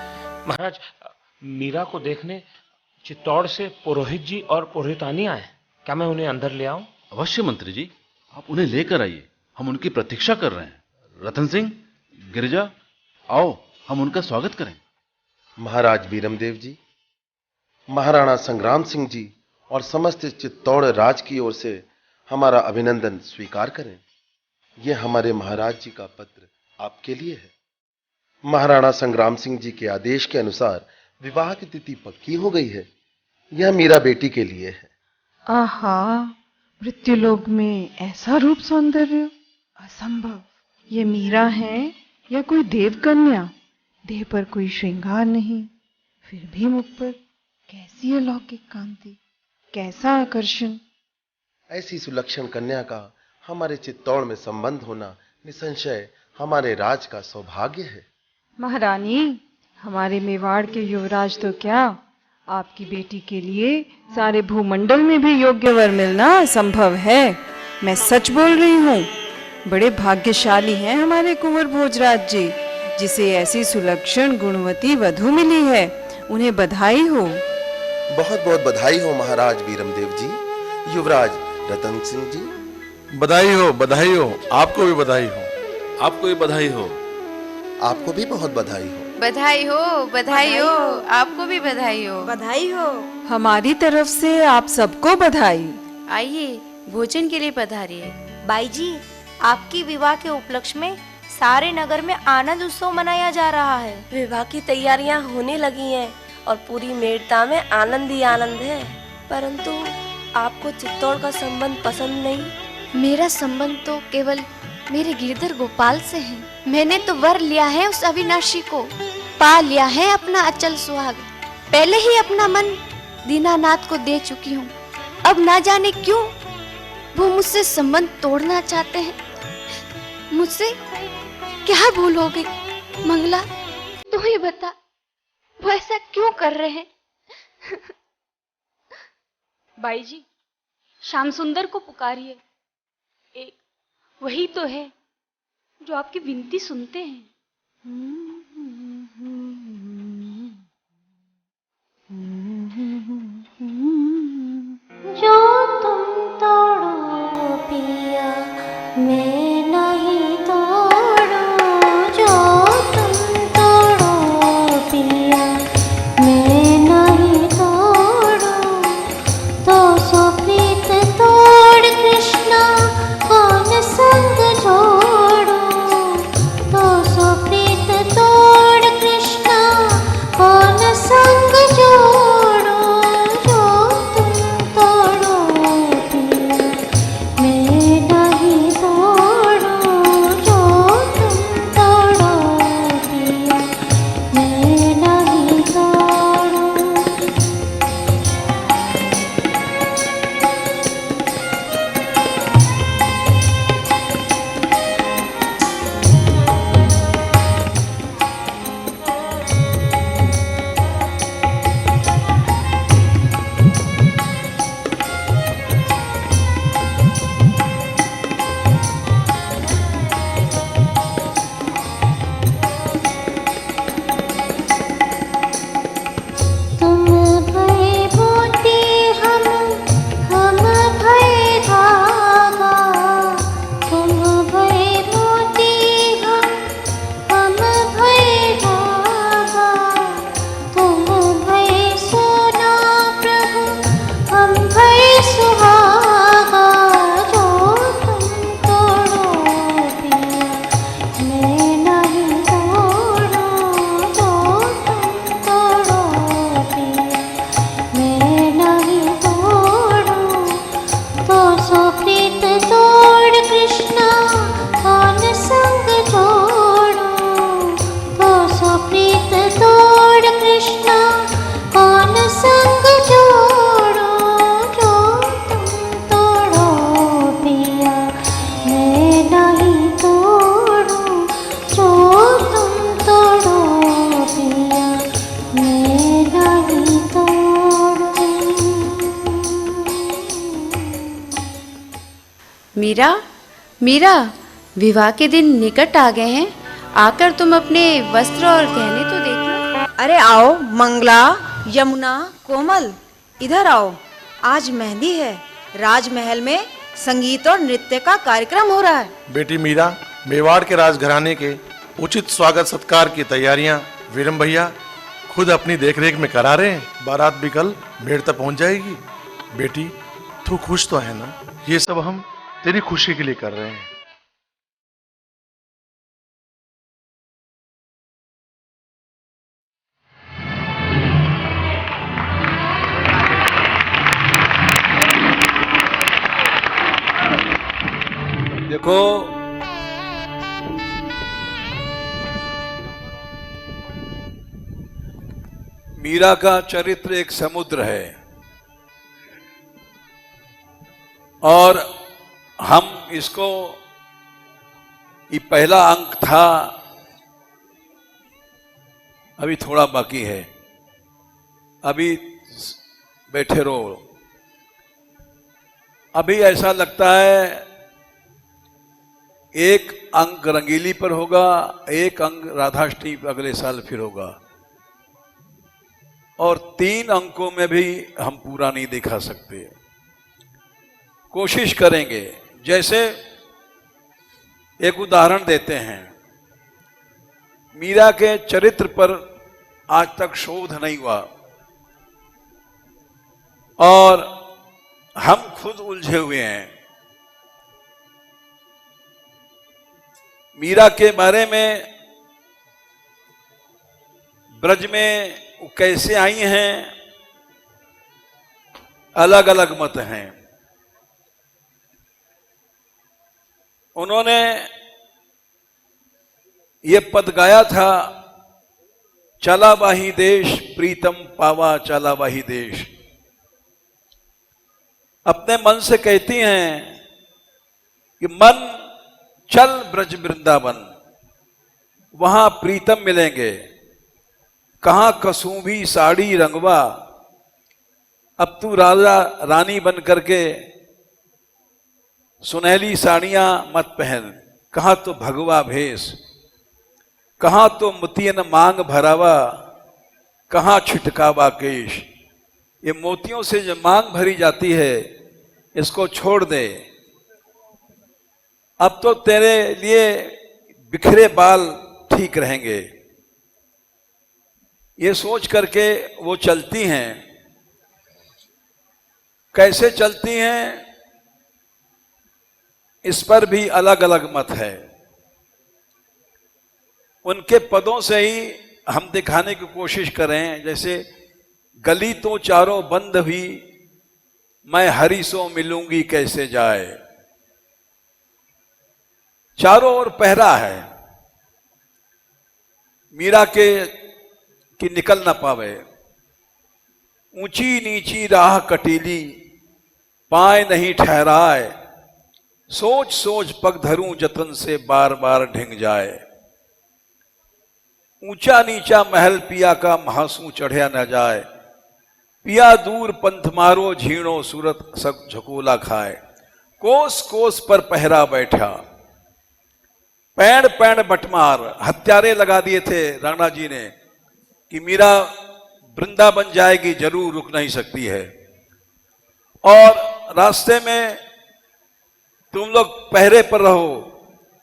मीरा को देखने चित्तौड़ से पुरोहित जी और पुरोहितानी आए। क्या मैं उन्हें अंदर ले आऊं? अवश्य मंत्री जी, आप उन्हें लेकर आइए। हम उनकी प्रतीक्षा कर रहे हैं। रतन सिंह, गिरिजा, आओ हम उनका स्वागत करें। महाराज वीरमदेव जी, महाराणा संग्राम सिंह जी और समस्त चित्तौड़ राज की ओर से हमारा अभिनंदन स्वीकार करें। यह हमारे महाराज जी का पत्र आपके लिए है। महाराणा संग्राम सिंह जी के आदेश के अनुसार विवाह की तिथि पक्की हो गई है। यह मीरा बेटी के लिए है। आहा, मृत्युलोक में ऐसा रूप सौंदर्य असंभव। ये मीरा है या कोई देव कन्या? देह पर कोई श्रृंगार नहीं, फिर भी मुख पर कैसी अलौकिक कांति, कैसा आकर्षण। ऐसी सुलक्षण कन्या का हमारे चित्तौड़ में संबंध होना निसंशय हमारे राज का सौभाग्य है। महारानी, हमारे मेवाड़ के युवराज तो क्या, आपकी बेटी के लिए सारे भूमंडल में भी योग्य वर मिलना असंभव है। मैं सच बोल रही हूँ। बड़े भाग्यशाली हैं हमारे कुंवर भोजराज जी, जिसे ऐसी सुलक्षण गुणवती वधू मिली है। उन्हें बधाई हो। बहुत बहुत बधाई हो महाराज वीरमदेव जी, युवराज रतन सिंह जी। बधाई हो, बधाई हो। आपको भी बधाई हो। आपको भी बधाई हो। आपको भी बहुत बधाई हो। बधाई हो, बधाई हो। आपको भी बधाई हो। बधाई हो। हमारी तरफ से आप सबको बधाई। आइए, भोजन के लिए पधारिए। बाई जी, आपकी विवाह के उपलक्ष्य में सारे नगर में आनंद उत्सव मनाया जा रहा है। विवाह की तैयारियां होने लगी हैं और पूरी मेड़ता में आनंद ही आनंद है। परंतु आपको चित्तौड़ का संबंध पसंद नहीं? मेरा संबंध तो केवल मेरे गिरधर गोपाल से है। मैंने तो वर लिया है उस अविनाशी को, पा लिया है अपना अचल सुहाग। पहले ही अपना मन दीनानाथ को दे चुकी हूँ। अब ना जाने क्यों वो मुझसे संबंध तोड़ना चाहते हैं। मुझसे क्या भूल हो गई? मंगला, तू ही बता, वो ऐसा क्यों कर रहे हैं? बाई जी, श्याम सुंदर को पुकारिए। एक वही तो है जो आपकी विनती सुनते हैं। जो तुम तोड़ो पिया, मैं नहीं तोड़ू। जो तुम तोड़ो पिया, मैं नहीं तोड़ू। तो सो प्रीत तोड़ कृष्णा, कौन संग जोड़ू। तो सो प्रीत तोड़ कृष्णा, कौन संग जोड़ू। जो तुम तोड़ो पिया, मैं नहीं तोड़ू। जो तुम तोड़ो पिया, मैं नहीं तोड़ू। तुम भये मोती हम भये धागा। तुम भये मोती हम भये धागा। तुम भये सोना प्रभु, हम भये सुहागा। जो तुम तोड़ो पिया, मैं नहीं तोड़ू। जो तुम तोड़ो पिया, मैं नहीं तोड़ू। तो सो प्रीत तोड़ कृष्णा, कौन संग जोड़ू। तो सो प्रीत तोड़ कृष्णा, कौन संग जोड़ू। जो तुम तोड़ो पिया, मैं नहीं तोड़ू। जो तुम तोड़ो पिया, मैं नहीं तोड़ू। मीरा, मीरा, विवाह के दिन निकट आ गए हैं। आकर तुम अपने वस्त्र और गहने तो देख लो। अरे आओ मंगला, यमुना, कोमल, इधर आओ। आज मेहंदी है। राजमहल में संगीत और नृत्य का कार्यक्रम हो रहा है। बेटी मीरा, मेवाड़ के राजघराने के उचित स्वागत सत्कार की तैयारियां वीरम भैया खुद अपनी देखरेख में करा रहे हैं। बारात भी कल मेड़ तक पहुंच जाएगी। बेटी तू खुश तो है ना? ये सब हम तेरी खुशी के लिए कर रहे हैं। देखो, मीरा का चरित्र एक समुद्र है और हम इसको, ये पहला अंक था, अभी थोड़ा बाकी है, अभी बैठे रहो। अभी ऐसा लगता है एक अंक रंगीली पर होगा, एक अंक राधाष्टमी पर अगले साल फिर होगा, और 3 अंकों में भी हम पूरा नहीं दिखा सकते। कोशिश करेंगे। जैसे एक उदाहरण देते हैं, मीरा के चरित्र पर आज तक शोध नहीं हुआ और हम खुद उलझे हुए हैं। मीरा के बारे में ब्रज में कैसे आई हैं, अलग अलग मत हैं। उन्होंने ये पद गाया था, चला वाही देश प्रीतम पावा चला वाही देश। अपने मन से कहती हैं कि मन चल ब्रज वृंदावन, वहां प्रीतम मिलेंगे। कहां कसूंभी साड़ी रंगवा, अब तू राजा रानी बन करके सुनहली साड़ियां मत पहन। कहां तो भगवा भेष, कहां तो मोतियन मांग भरावा, कहां छिटकावा केश। ये मोतियों से जो मांग भरी जाती है, इसको छोड़ दे। अब तो तेरे लिए बिखरे बाल ठीक रहेंगे। ये सोच करके वो चलती हैं। कैसे चलती हैं, इस पर भी अलग अलग मत है। उनके पदों से ही हम दिखाने की कोशिश करें। जैसे गली तो चारों बंद हुई, मैं हरि सो मिलूंगी कैसे जाए। चारों ओर पहरा है, मीरा के कि निकल ना पावे। ऊंची नीची राह कटीली, पाए नहीं ठहराए। सोच सोच पग धरूं जतन से बार बार ढिंग जाए। ऊंचा नीचा महल पिया का महासू चढ़िया न जाए। पिया दूर पंथ मारो झीणो सूरत सब झकोला खाए। कोस कोस पर पहरा बैठा, पैण पैण बटमार। हत्यारे लगा दिए थे राणा जी ने कि मीरा वृंदावन जाएगी, जरूर रुक नहीं सकती है। और रास्ते में तुम लोग पहरे पर रहो,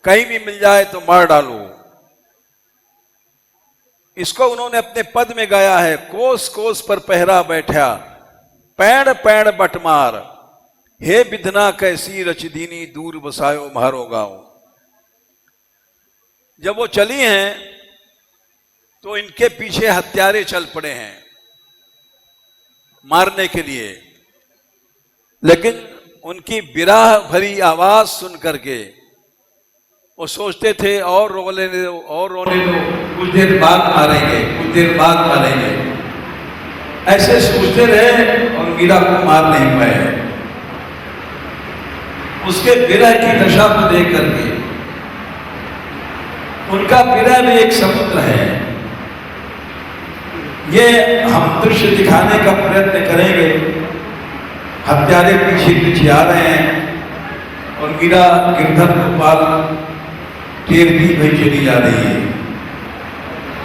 कहीं भी मिल जाए तो मार डालो। इसको उन्होंने अपने पद में गाया है। कोस कोस पर पहरा बैठा, पैण पैण बटमार। हे विधना कैसी रच दीनी, दूर बसायो म्हारो गाँव। जब वो चली हैं तो इनके पीछे हत्यारे चल पड़े हैं मारने के लिए। लेकिन उनकी विरह भरी आवाज सुन करके वो सोचते थे और रोने दो, और रोने दो, कुछ देर बाद मारेंगे, कुछ देर बाद मारेंगे। ऐसे सोचते रहे और मीरा को मार नहीं पाए। उसके विरह की दशा को देख करके, उनका विरह भी एक समुद्र है। ये हम दृश्य दिखाने का प्रयत्न करेंगे। हत्यारे पीछे पीछे आ रहे हैं और मीरा गिरधर गोपाल टेरती भई चली जा रही है।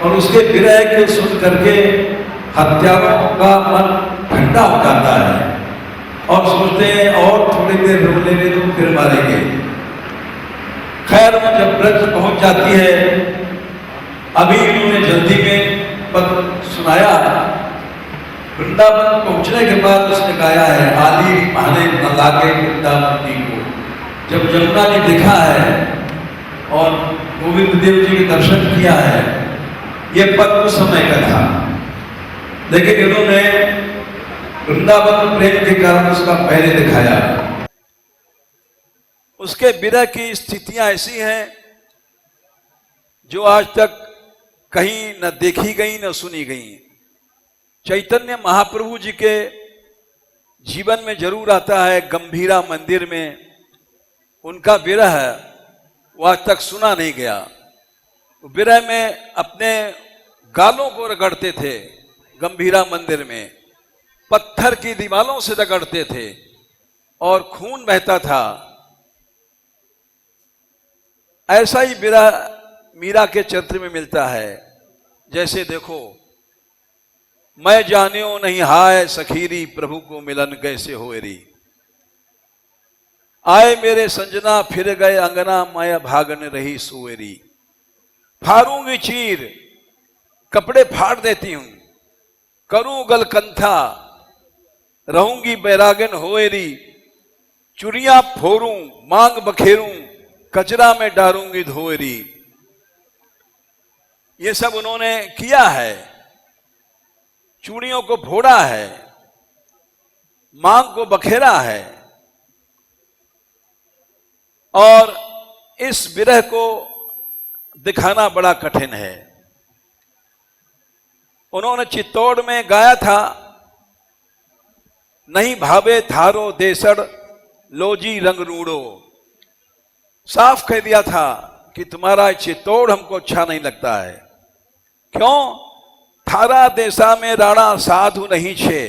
और उसके विरह को सुन करके हत्यारों का मन ठंडा हो जाता है और सोचते हैं और थोड़ी देर रो लेंगे तो फिर मारेंगे। खैर वो जब ब्रज पहुंच जाती है, अभी इन्होंने जल्दी में पद सुनाया। वृंदावन पहुंचने के बाद उसने गाया है, आली बहाने न लागे वृंदावन को। जब जमुना जी देखा है और गोविंद देव जी के दर्शन किया है, ये पद उस समय का था, लेकिन इन्होंने वृंदावन प्रेम के कारण उसका पहले दिखाया। उसके विरह की स्थितियां ऐसी हैं जो आज तक कहीं न देखी गई न सुनी गई। चैतन्य महाप्रभु जी के जीवन में जरूर आता है, गंभीरा मंदिर में उनका विरह वो आज तक सुना नहीं गया। विरह में अपने गालों को रगड़ते थे, गंभीरा मंदिर में पत्थर की दीवारों से रगड़ते थे और खून बहता था। ऐसा ही विरह मीरा के चरित्र में मिलता है। जैसे देखो, मैं जानियो नहीं हाय सखीरी, प्रभु को मिलन कैसे होएरी। आए मेरे संजना फिर गए अंगना, मैं भागन रही सुएरी। फाड़ूंगी चीर, कपड़े फाड़ देती हूं, करूं गलकंथा, रहूंगी बैरागन होएरी। चुरियां फोड़ूं, मांग बखेरूं, कचरा में डालूंगी धोएरी। ये सब उन्होंने किया है, चूड़ियों को फोड़ा है, मांग को बखेरा है। और इस विरह को दिखाना बड़ा कठिन है। उन्होंने चित्तौड़ में गाया था, नहीं भावे थारो देसड़, लोजी रंग रूड़ो। साफ कह दिया था कि तुम्हारा चित्तौड़ हमको अच्छा नहीं लगता है। क्यों? थारा देशा में राणा साधु नहीं छे।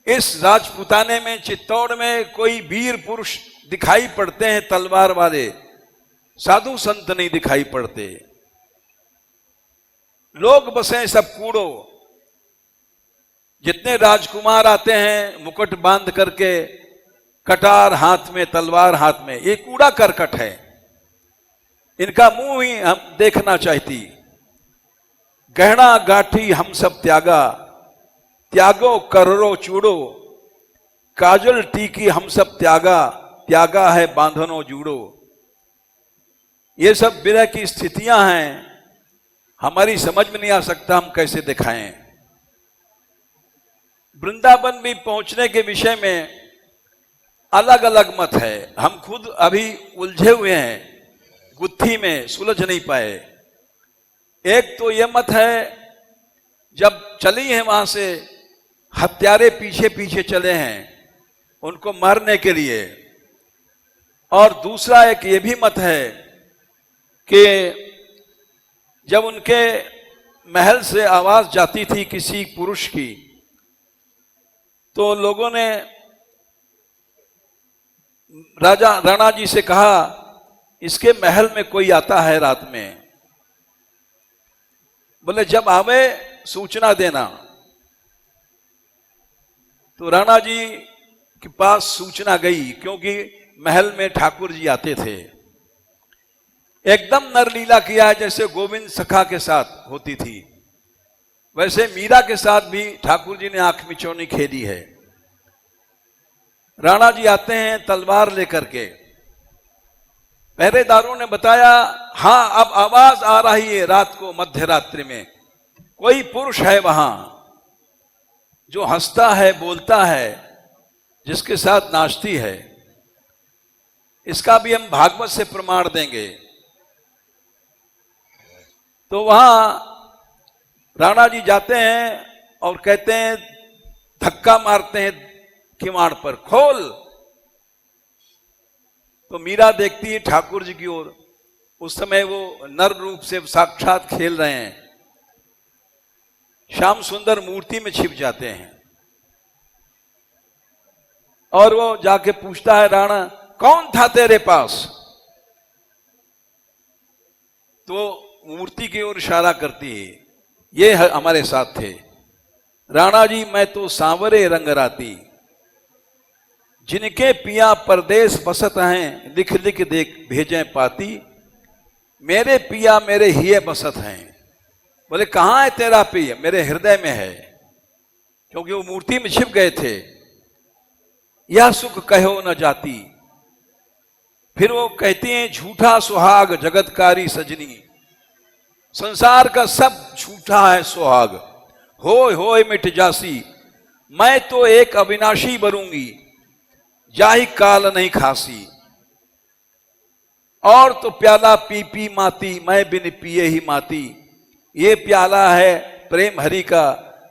इस राजपुताने में, चित्तौड़ में कोई वीर पुरुष दिखाई पड़ते हैं, तलवार वाले, साधु संत नहीं दिखाई पड़ते। लोग बसे सब कूड़ो। जितने राजकुमार आते हैं मुकुट बांध करके, कटार हाथ में, तलवार हाथ में, ये कूड़ा करकट है। इनका मुंह ही हम देखना चाहती। गहना गाठी हम सब त्यागा, त्यागो करो चूड़ो। काजल टीकी हम सब त्यागा, त्यागा है बांधनो जूड़ो। ये सब विरह की स्थितियां हैं, हमारी समझ में नहीं आ सकता हम कैसे दिखाएं। वृंदावन भी पहुंचने के विषय में अलग अलग मत है। हम खुद अभी उलझे हुए हैं, गुत्थी में सुलझ नहीं पाए। एक तो यह मत है, जब चली है वहां से, हत्यारे पीछे पीछे चले हैं उनको मारने के लिए। और दूसरा एक ये भी मत है कि जब उनके महल से आवाज जाती थी किसी पुरुष की, तो लोगों ने राजा राणा जी से कहा, इसके महल में कोई आता है रात में। बोले जब आवे सूचना देना। तो राणा जी के पास सूचना गई, क्योंकि महल में ठाकुर जी आते थे। एकदम नरलीला किया है, जैसे गोविंद सखा के साथ होती थी, वैसे मीरा के साथ भी ठाकुर जी ने आंख मिचौनी खेली है। राणा जी आते हैं तलवार लेकर के। पहरेदारों ने बताया, हां अब आवाज आ रही है रात को, मध्य रात्रि में कोई पुरुष है वहां जो हंसता है, बोलता है, जिसके साथ नाचती है। इसका भी हम भागवत से प्रमाण देंगे। तो वहां राणा जी जाते हैं और कहते हैं, धक्का मारते हैं किवाड़ पर, खोल। तो मीरा देखती है ठाकुर जी की ओर। उस समय वो नर रूप से साक्षात खेल रहे हैं, श्याम सुंदर मूर्ति में छिप जाते हैं। और वो जाके पूछता है, राणा कौन था तेरे पास? तो मूर्ति की ओर इशारा करती है, ये हमारे साथ थे। राणा जी, मैं तो सांवरे रंग राती, जिनके पिया परदेश बसत हैं, लिख लिख देख भेजें पाती। मेरे पिया मेरे हिये बसत हैं। बोले कहाँ है तेरा प्रिय? मेरे हृदय में है, क्योंकि वो मूर्ति में छिप गए थे। यह सुख कहो न जाती। फिर वो कहती हैं झूठा सुहाग जगतकारी सजनी, संसार का सब झूठा है सुहाग, होय होय मिट जासी, मैं तो एक अविनाशी बनूंगी, जाहि काल नहीं खासी। और तो प्याला पी पी माती, मैं बिन पिए ही माती, ये प्याला है प्रेम हरि का,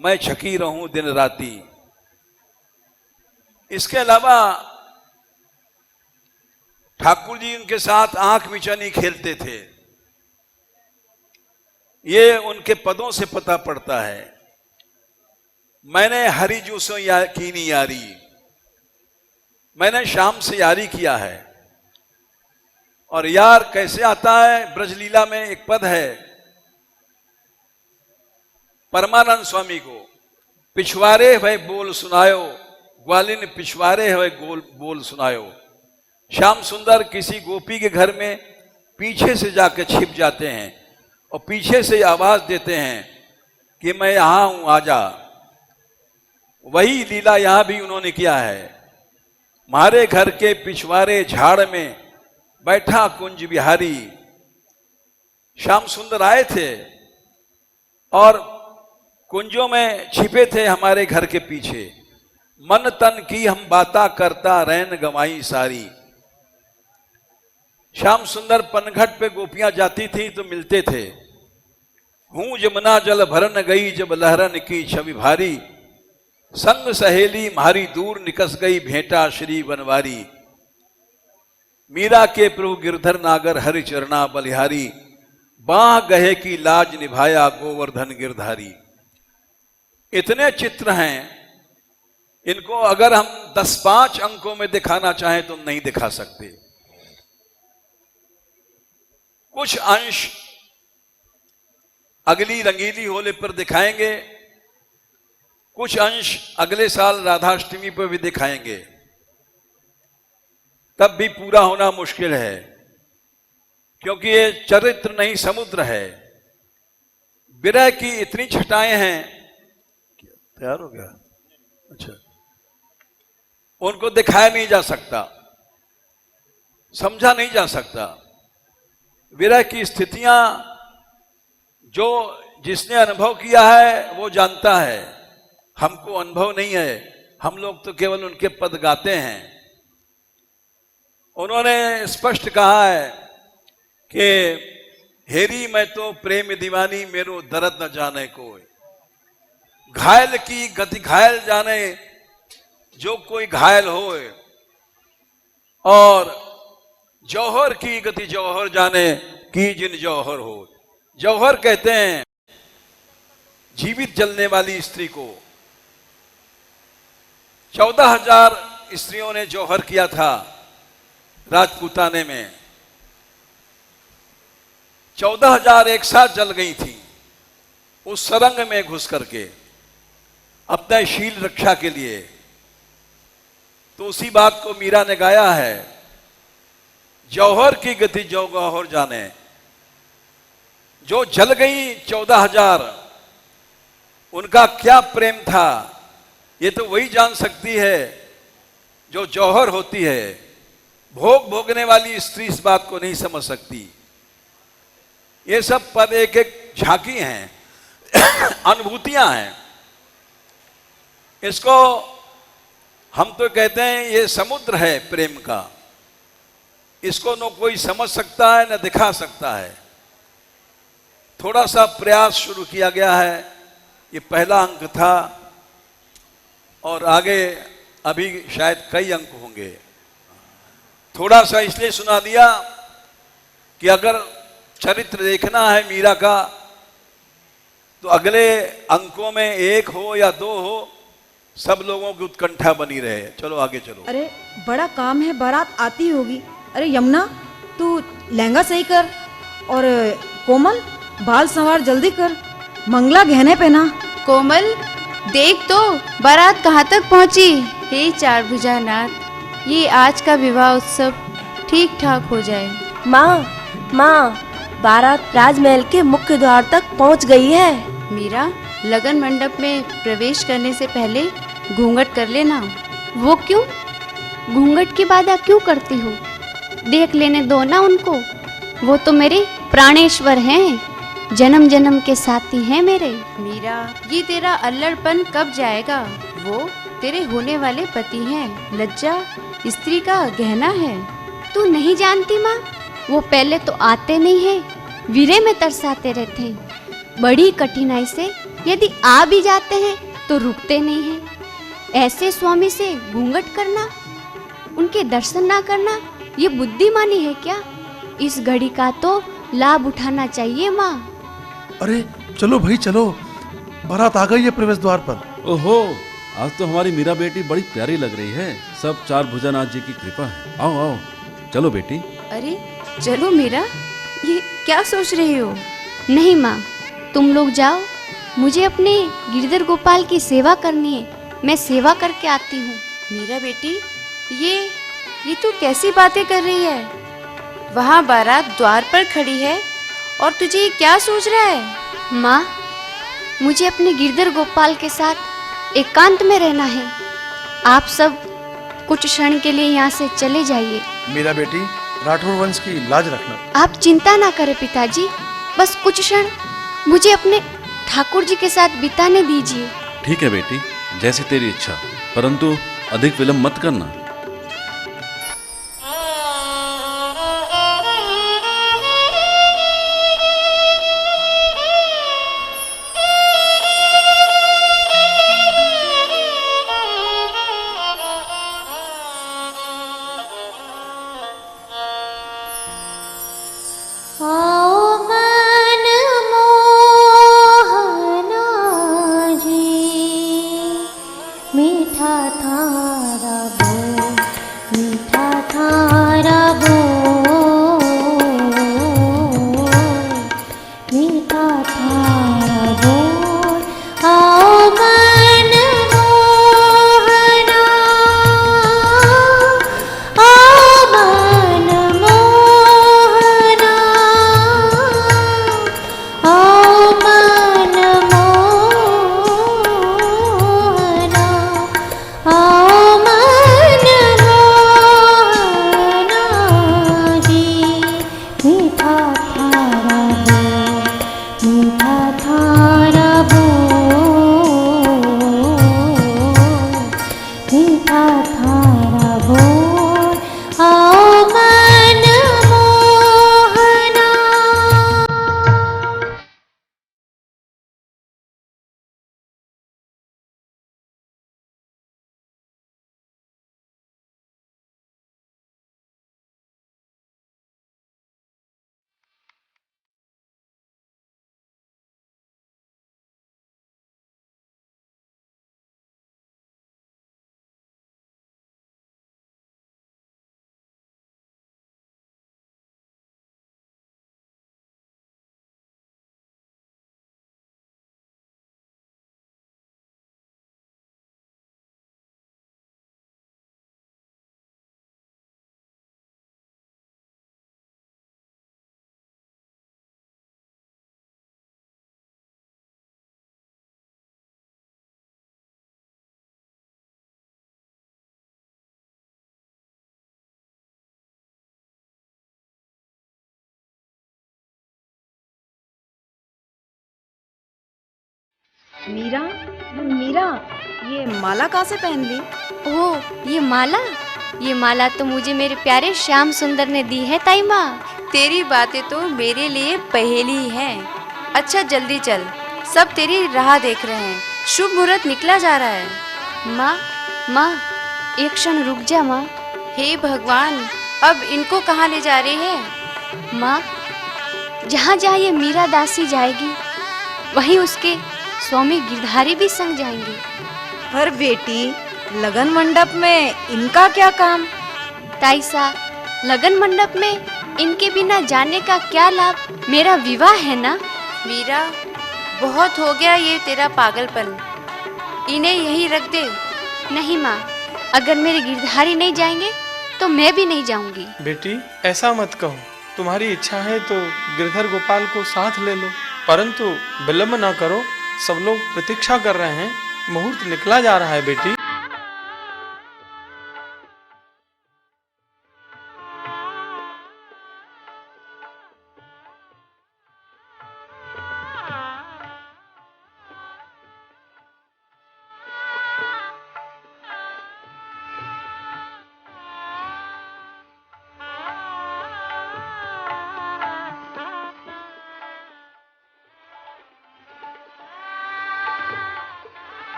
मैं छकी रहूं दिन राती। इसके अलावा ठाकुर जी उनके साथ आंख मिचानी खेलते थे, ये उनके पदों से पता पड़ता है। मैंने हरि जू से की नहीं यारी, मैंने श्याम से यारी किया है। और यार कैसे आता है? ब्रजलीला में एक पद है परमानंद स्वामी को, पिछवारे भय बोल सुनायो, ग्वालिन पिछवारे है बोल सुनायो। श्याम सुंदर किसी गोपी के घर में पीछे से जाकर छिप जाते हैं और पीछे से आवाज देते हैं कि मैं यहां हूं, आजा। वही लीला यहां भी उन्होंने किया है। हमारे घर के पिछवारे झाड़ में बैठा कुंज बिहारी, श्याम सुंदर आए थे और कुंजों में छिपे थे हमारे घर के पीछे। मन तन की हम बाता करता रैन गवाई सारी। श्याम सुंदर पनघट पे गोपियां जाती थी तो मिलते थे। हूं जमुना जल भरन गई जब लहरन की छवि भारी, संग सहेली म्हारी दूर निकस गई भेंटा श्री बनवारी। मीरा के प्रभु गिरधर नागर हरि चरणा बलिहारी, बाह गहे की लाज निभाया गोवर्धन गिरधारी। इतने चित्र हैं, इनको अगर हम 10-5 अंकों में दिखाना चाहें तो नहीं दिखा सकते। कुछ अंश अगली रंगीली होली पर दिखाएंगे, कुछ अंश अगले साल राधाष्टमी पर भी दिखाएंगे, तब भी पूरा होना मुश्किल है, क्योंकि ये चरित्र नहीं समुद्र है। विरह की इतनी छटाएं हैं। तैयार हो गया? अच्छा, उनको दिखाया नहीं जा सकता, समझा नहीं जा सकता। विरह की स्थितियां जो जिसने अनुभव किया है वो जानता है, हमको अनुभव नहीं है, हम लोग तो केवल उनके पद गाते हैं। उन्होंने स्पष्ट कहा है कि हेरी मैं तो प्रेम दीवानी, मेरो दर्द न जाने कोई। घायल की गति घायल जाने जो कोई घायल होए, और जौहर की गति जौहर जाने की जिन जौहर हो। जौहर कहते हैं जीवित जलने वाली स्त्री को। 14,000 स्त्रियों ने जौहर किया था राजपूताने में, 14,000 एक साथ जल गई थी उस सरंग में घुस करके अपने शील रक्षा के लिए। तो उसी बात को मीरा ने गाया है, जौहर की गति जो गौहर जाने। जो जल गई 14,000, उनका क्या प्रेम था ये तो वही जान सकती है जो जौहर होती है। भोग भोगने वाली स्त्री इस बात को नहीं समझ सकती। ये सब पद एक एक झांकी हैं, अनुभूतियां हैं। इसको हम तो कहते हैं ये समुद्र है प्रेम का, इसको न कोई समझ सकता है न दिखा सकता है। थोड़ा सा प्रयास शुरू किया गया है, ये पहला अंक था, और आगे अभी शायद कई अंक होंगे। थोड़ा सा इसलिए सुना दिया कि अगर चरित्र देखना है मीरा का तो अगले अंकों में 1 हो या 2 हो, सब लोगों की उत्कंठा बनी रहे। चलो आगे चलो। अरे बड़ा काम है, बारात आती होगी। अरे यमुना तू लहंगा सही कर, और कोमल बाल संवार जल्दी कर, मंगला गहने पहना। कोमल देख तो बारात कहाँ तक पहुँची। हे चारभुजा नाथ, ये आज का विवाह उत्सव ठीक ठाक हो जाए। माँ, बारात राजमहल के मुख्य मुख्य द्वार तक पहुंच गई है। मीरा, लगन मंडप में प्रवेश करने से पहले घूंघट कर लेना। वो क्यों? घूंघट की बाधा क्यों करती हो? देख लेने दो ना उनको। वो तो मेरे प्राणेश्वर हैं, जन्म जन्म के साथी हैं मेरे। मीरा, ये तेरा अल्लड़पन कब जाएगा? वो तेरे होने वाले पति हैं। लज्जा स्त्री का गहना है। तू नहीं जानती माँ, वो पहले तो आते नहीं है, वीरे में तरसाते रहते हैं। बड़ी कठिनाई से यदि आ भी जाते हैं तो रुकते नहीं हैं। ऐसे स्वामी से घूंघट करना, उनके दर्शन ना करना, ये बुद्धिमानी है क्या? इस घड़ी का तो लाभ उठाना चाहिए माँ। अरे चलो भाई चलो, बारात आ गई है प्रवेश द्वार पर। ओहो, आज तो हमारी मीरा बेटी बड़ी प्यारी लग रही है। सब चार भुजानाथ जी की कृपा है। आओ आओ, चलो बेटी। अरे चलो मीरा, ये क्या सोच रही हो? नहीं माँ, तुम लोग जाओ, मुझे अपने गिरधर गोपाल की सेवा करनी है, मैं सेवा करके आती हूँ। मीरा बेटी, ये तू कैसी बातें कर रही है? वहाँ बारात द्वार पर खड़ी है और तुझे ये क्या सोच रहा है? माँ, मुझे अपने गिरधर गोपाल के साथ एकांत में रहना है। आप सब कुछ क्षण के लिए यहाँ से चले जाइए। मेरा बेटी, राठौर वंश की लाज रखना। आप चिंता ना करें पिताजी, बस कुछ क्षण मुझे अपने ठाकुर जी के साथ बिताने दीजिए। ठीक है बेटी, जैसी तेरी इच्छा, परंतु अधिक विलंब मत करना। मीरा, मीरा, ये माला कहाँ से पहन ली? ओह, ये माला तो मुझे मेरे प्यारे श्याम सुंदर ने दी है ताई माँ। तेरी बातें तो मेरे लिए पहेली ही हैं। अच्छा जल्दी चल, सब तेरी राह देख रहे हैं। शुभ मुहूर्त निकला जा रहा है। माँ, एक क्षण रुक जा माँ। हे भगवान, अब इनको कहाँ ले जा रही है? माँ, जहाँ जहाँ ये मीरा दासी जाएगी, वहीं उसके स्वामी गिरधारी भी संग जाएंगे। पर बेटी, लगन मंडप में इनका क्या काम? ताईसा, लगन मंडप में इनके बिना जाने का क्या लाभ? मेरा विवाह है ना। मीरा, बहुत हो गया ये तेरा पागलपन, इन्हें यहीं रख दे। नहीं माँ, अगर मेरे गिरधारी नहीं जाएंगे तो मैं भी नहीं जाऊंगी। बेटी, ऐसा मत कहो। तुम्हारी इच्छा है तो गिरधर गोपाल को साथ ले लो। परंतु विलंब न करो, सब लोग प्रतीक्षा कर रहे हैं, मुहूर्त निकला जा रहा है बेटी।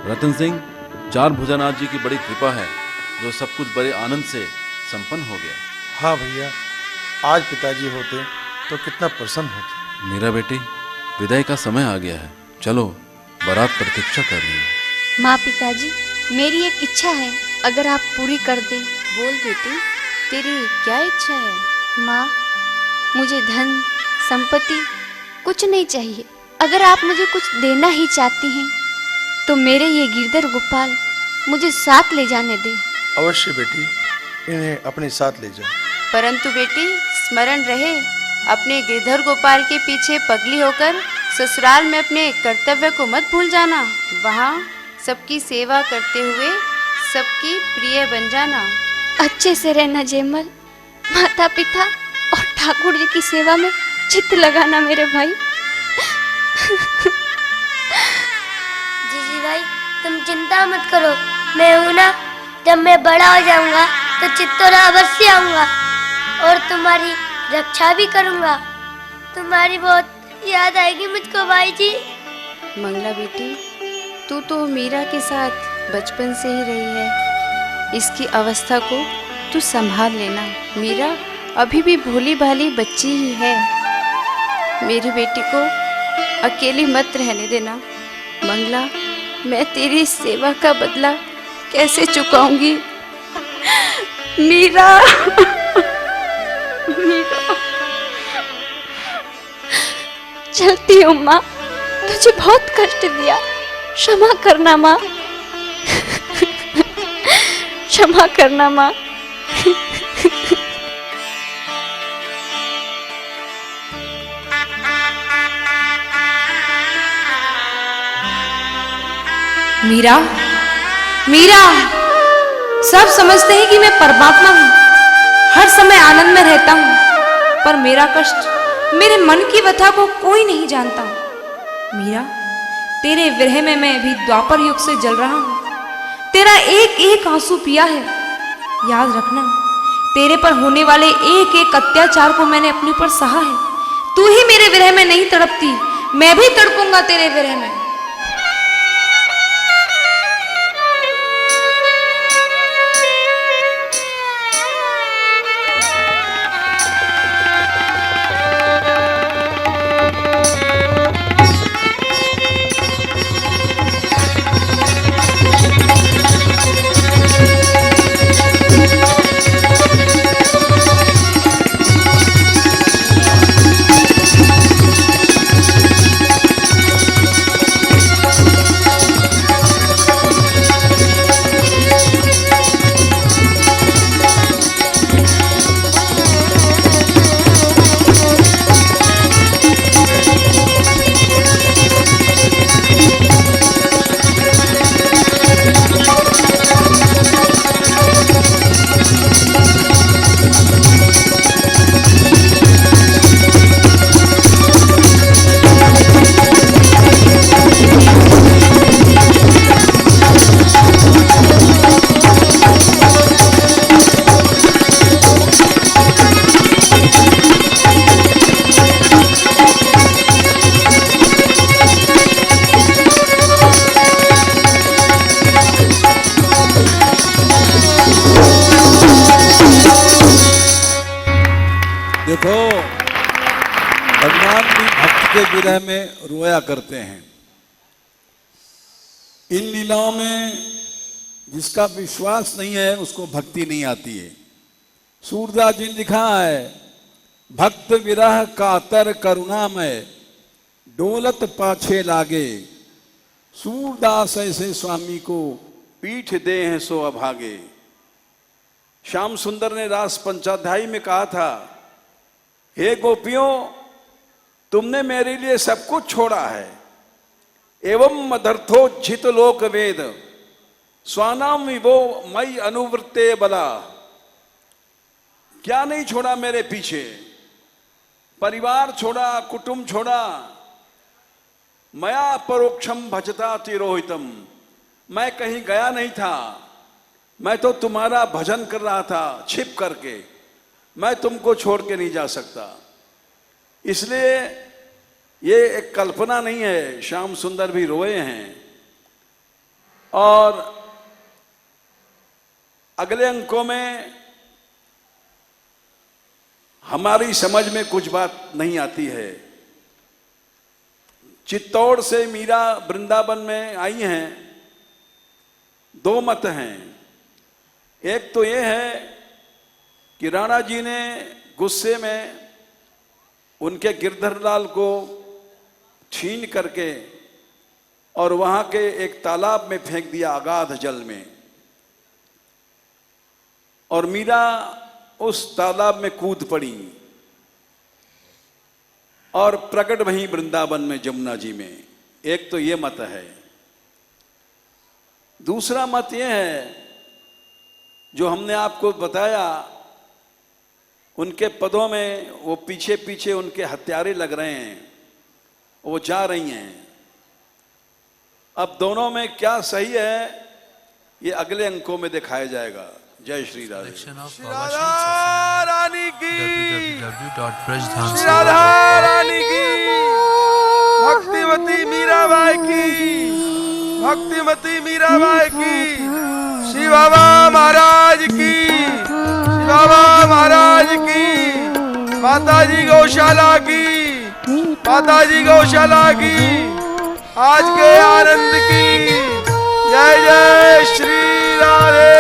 रतन सिंह, चार भुजनाथ जी की बड़ी कृपा है जो सब कुछ बड़े आनंद से संपन्न हो गया। हाँ भैया, आज पिताजी होते तो कितना प्रसन्न होते। मेरा बेटी, विदाई का समय आ गया है, चलो बारात प्रतीक्षा कर रही है। माँ पिताजी, मेरी एक इच्छा है, अगर आप पूरी कर दे। बोल बेटी, तेरी क्या इच्छा है? माँ, मुझे धन संपत्ति कुछ नहीं चाहिए। अगर आप मुझे कुछ देना ही चाहती हैं तो मेरे ये गिरधर गोपाल मुझे साथ ले जाने दे। अवश्य बेटी, इन्हें अपने साथ ले जाओ। परंतु बेटी, स्मरण रहे, अपने गिरधर गोपाल के पीछे पगली होकर ससुराल में अपने कर्तव्य को मत भूल जाना। वहाँ सबकी सेवा करते हुए सबकी प्रिय बन जाना। अच्छे से रहना जयमल। माता पिता और ठाकुर जी की सेवा में चित्त लगाना मेरे भाई। जीजी भाई, तुम चिंता मत करो, मैं हूं ना। जब मैं बड़ा हो जाऊंगा तो चित्तौड़ अवश्य आऊंगा और तुम्हारी रक्षा भी करूंगा। तुम्हारी बहुत याद आएगी मुझको भाई जी। मंगला बेटी, तू तो मीरा के साथ बचपन से ही रही है, इसकी अवस्था को तू संभाल लेना। मीरा अभी भी भोली भाली बच्ची ही है, मेरी बेटी को अकेली मत रहने देना। मंगला, मैं तेरी सेवा का बदला कैसे चुकाऊंगी? मीरा, मीरा, चलती हूँ माँ, तुझे बहुत कष्ट दिया, क्षमा करना माँ। क्षमा करना माँ। मीरा, मीरा, सब समझते हैं कि मैं परमात्मा हूँ, हर समय आनंद में रहता हूँ, पर मेरा कष्ट, मेरे मन की व्यथा को कोई नहीं जानता। मीरा, तेरे विरह में मैं भी द्वापर युग से जल रहा हूँ, तेरा एक एक आंसू पिया है। याद रखना, तेरे पर होने वाले एक एक अत्याचार को मैंने अपने ऊपर सहा है। तू ही मेरे विरह में नहीं तड़पती, मैं भी तड़पूंगा तेरे विरह में। तो भगवान भी भक्त के विरह में रोया करते हैं। इन लीलाओं में जिसका विश्वास नहीं है उसको भक्ति नहीं आती है। सूरदास जी ने लिखा है, भक्त विरह कातर करुणामय डोलत पाछे लागे, सूरदास ऐसे स्वामी को पीठ दे हैं सो अभागे। श्याम सुंदर ने रास पंचाध्यायी में कहा था, हे गोपियों, तुमने मेरे लिए सब कुछ छोड़ा है। एवं मदर्थोज्झित लोक वेद स्वानाम विभो मई अनुवृत्ते बला। क्या नहीं छोड़ा मेरे पीछे? परिवार छोड़ा, कुटुंब छोड़ा। मया परोक्षम भजता तिरोहितम। मैं कहीं गया नहीं था, मैं तो तुम्हारा भजन कर रहा था छिप करके। मैं तुमको छोड़ के नहीं जा सकता। इसलिए ये एक कल्पना नहीं है, श्याम सुंदर भी रोए हैं। और अगले अंकों में हमारी समझ में कुछ बात नहीं आती है। चित्तौड़ से मीरा वृंदावन में आई हैं, दो मत हैं। एक तो ये है कि राणा जी ने गुस्से में उनके गिरधरलाल को छीन करके और वहां के एक तालाब में फेंक दिया, अगाध जल में, और मीरा उस तालाब में कूद पड़ी और प्रकट वहीं वृंदावन में जमुना जी में। एक तो ये मत है। दूसरा मत ये है जो हमने आपको बताया, उनके पदों में वो पीछे पीछे उनके हत्यारे लग रहे हैं, वो जा रही हैं। अब दोनों में क्या सही है ये अगले अंकों में दिखाया जाएगा। जय श्री राधे। राधा रानी की, राधा रानी की, भक्तिमती मीराबाई की, भक्तिमती मीराबाई की, श्री बाबा महाराज की, श्री बाबा महाराज की, माताजी गौशाला की, माताजी गौशाला की, आज के आनंद की। जय जय श्री राधे।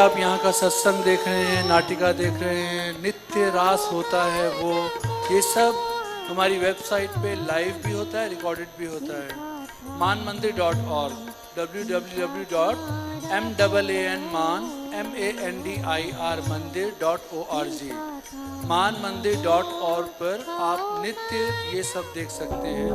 आप यहाँ का सत्संग देख रहे हैं, नाटिका देख रहे हैं, नित्य रास होता है, वो ये सब हमारी वेबसाइट पे लाइव भी होता है, रिकॉर्डेड भी होता है। manmandir.org www.mandir.org manmandir.org पर आप नित्य ये सब देख सकते हैं।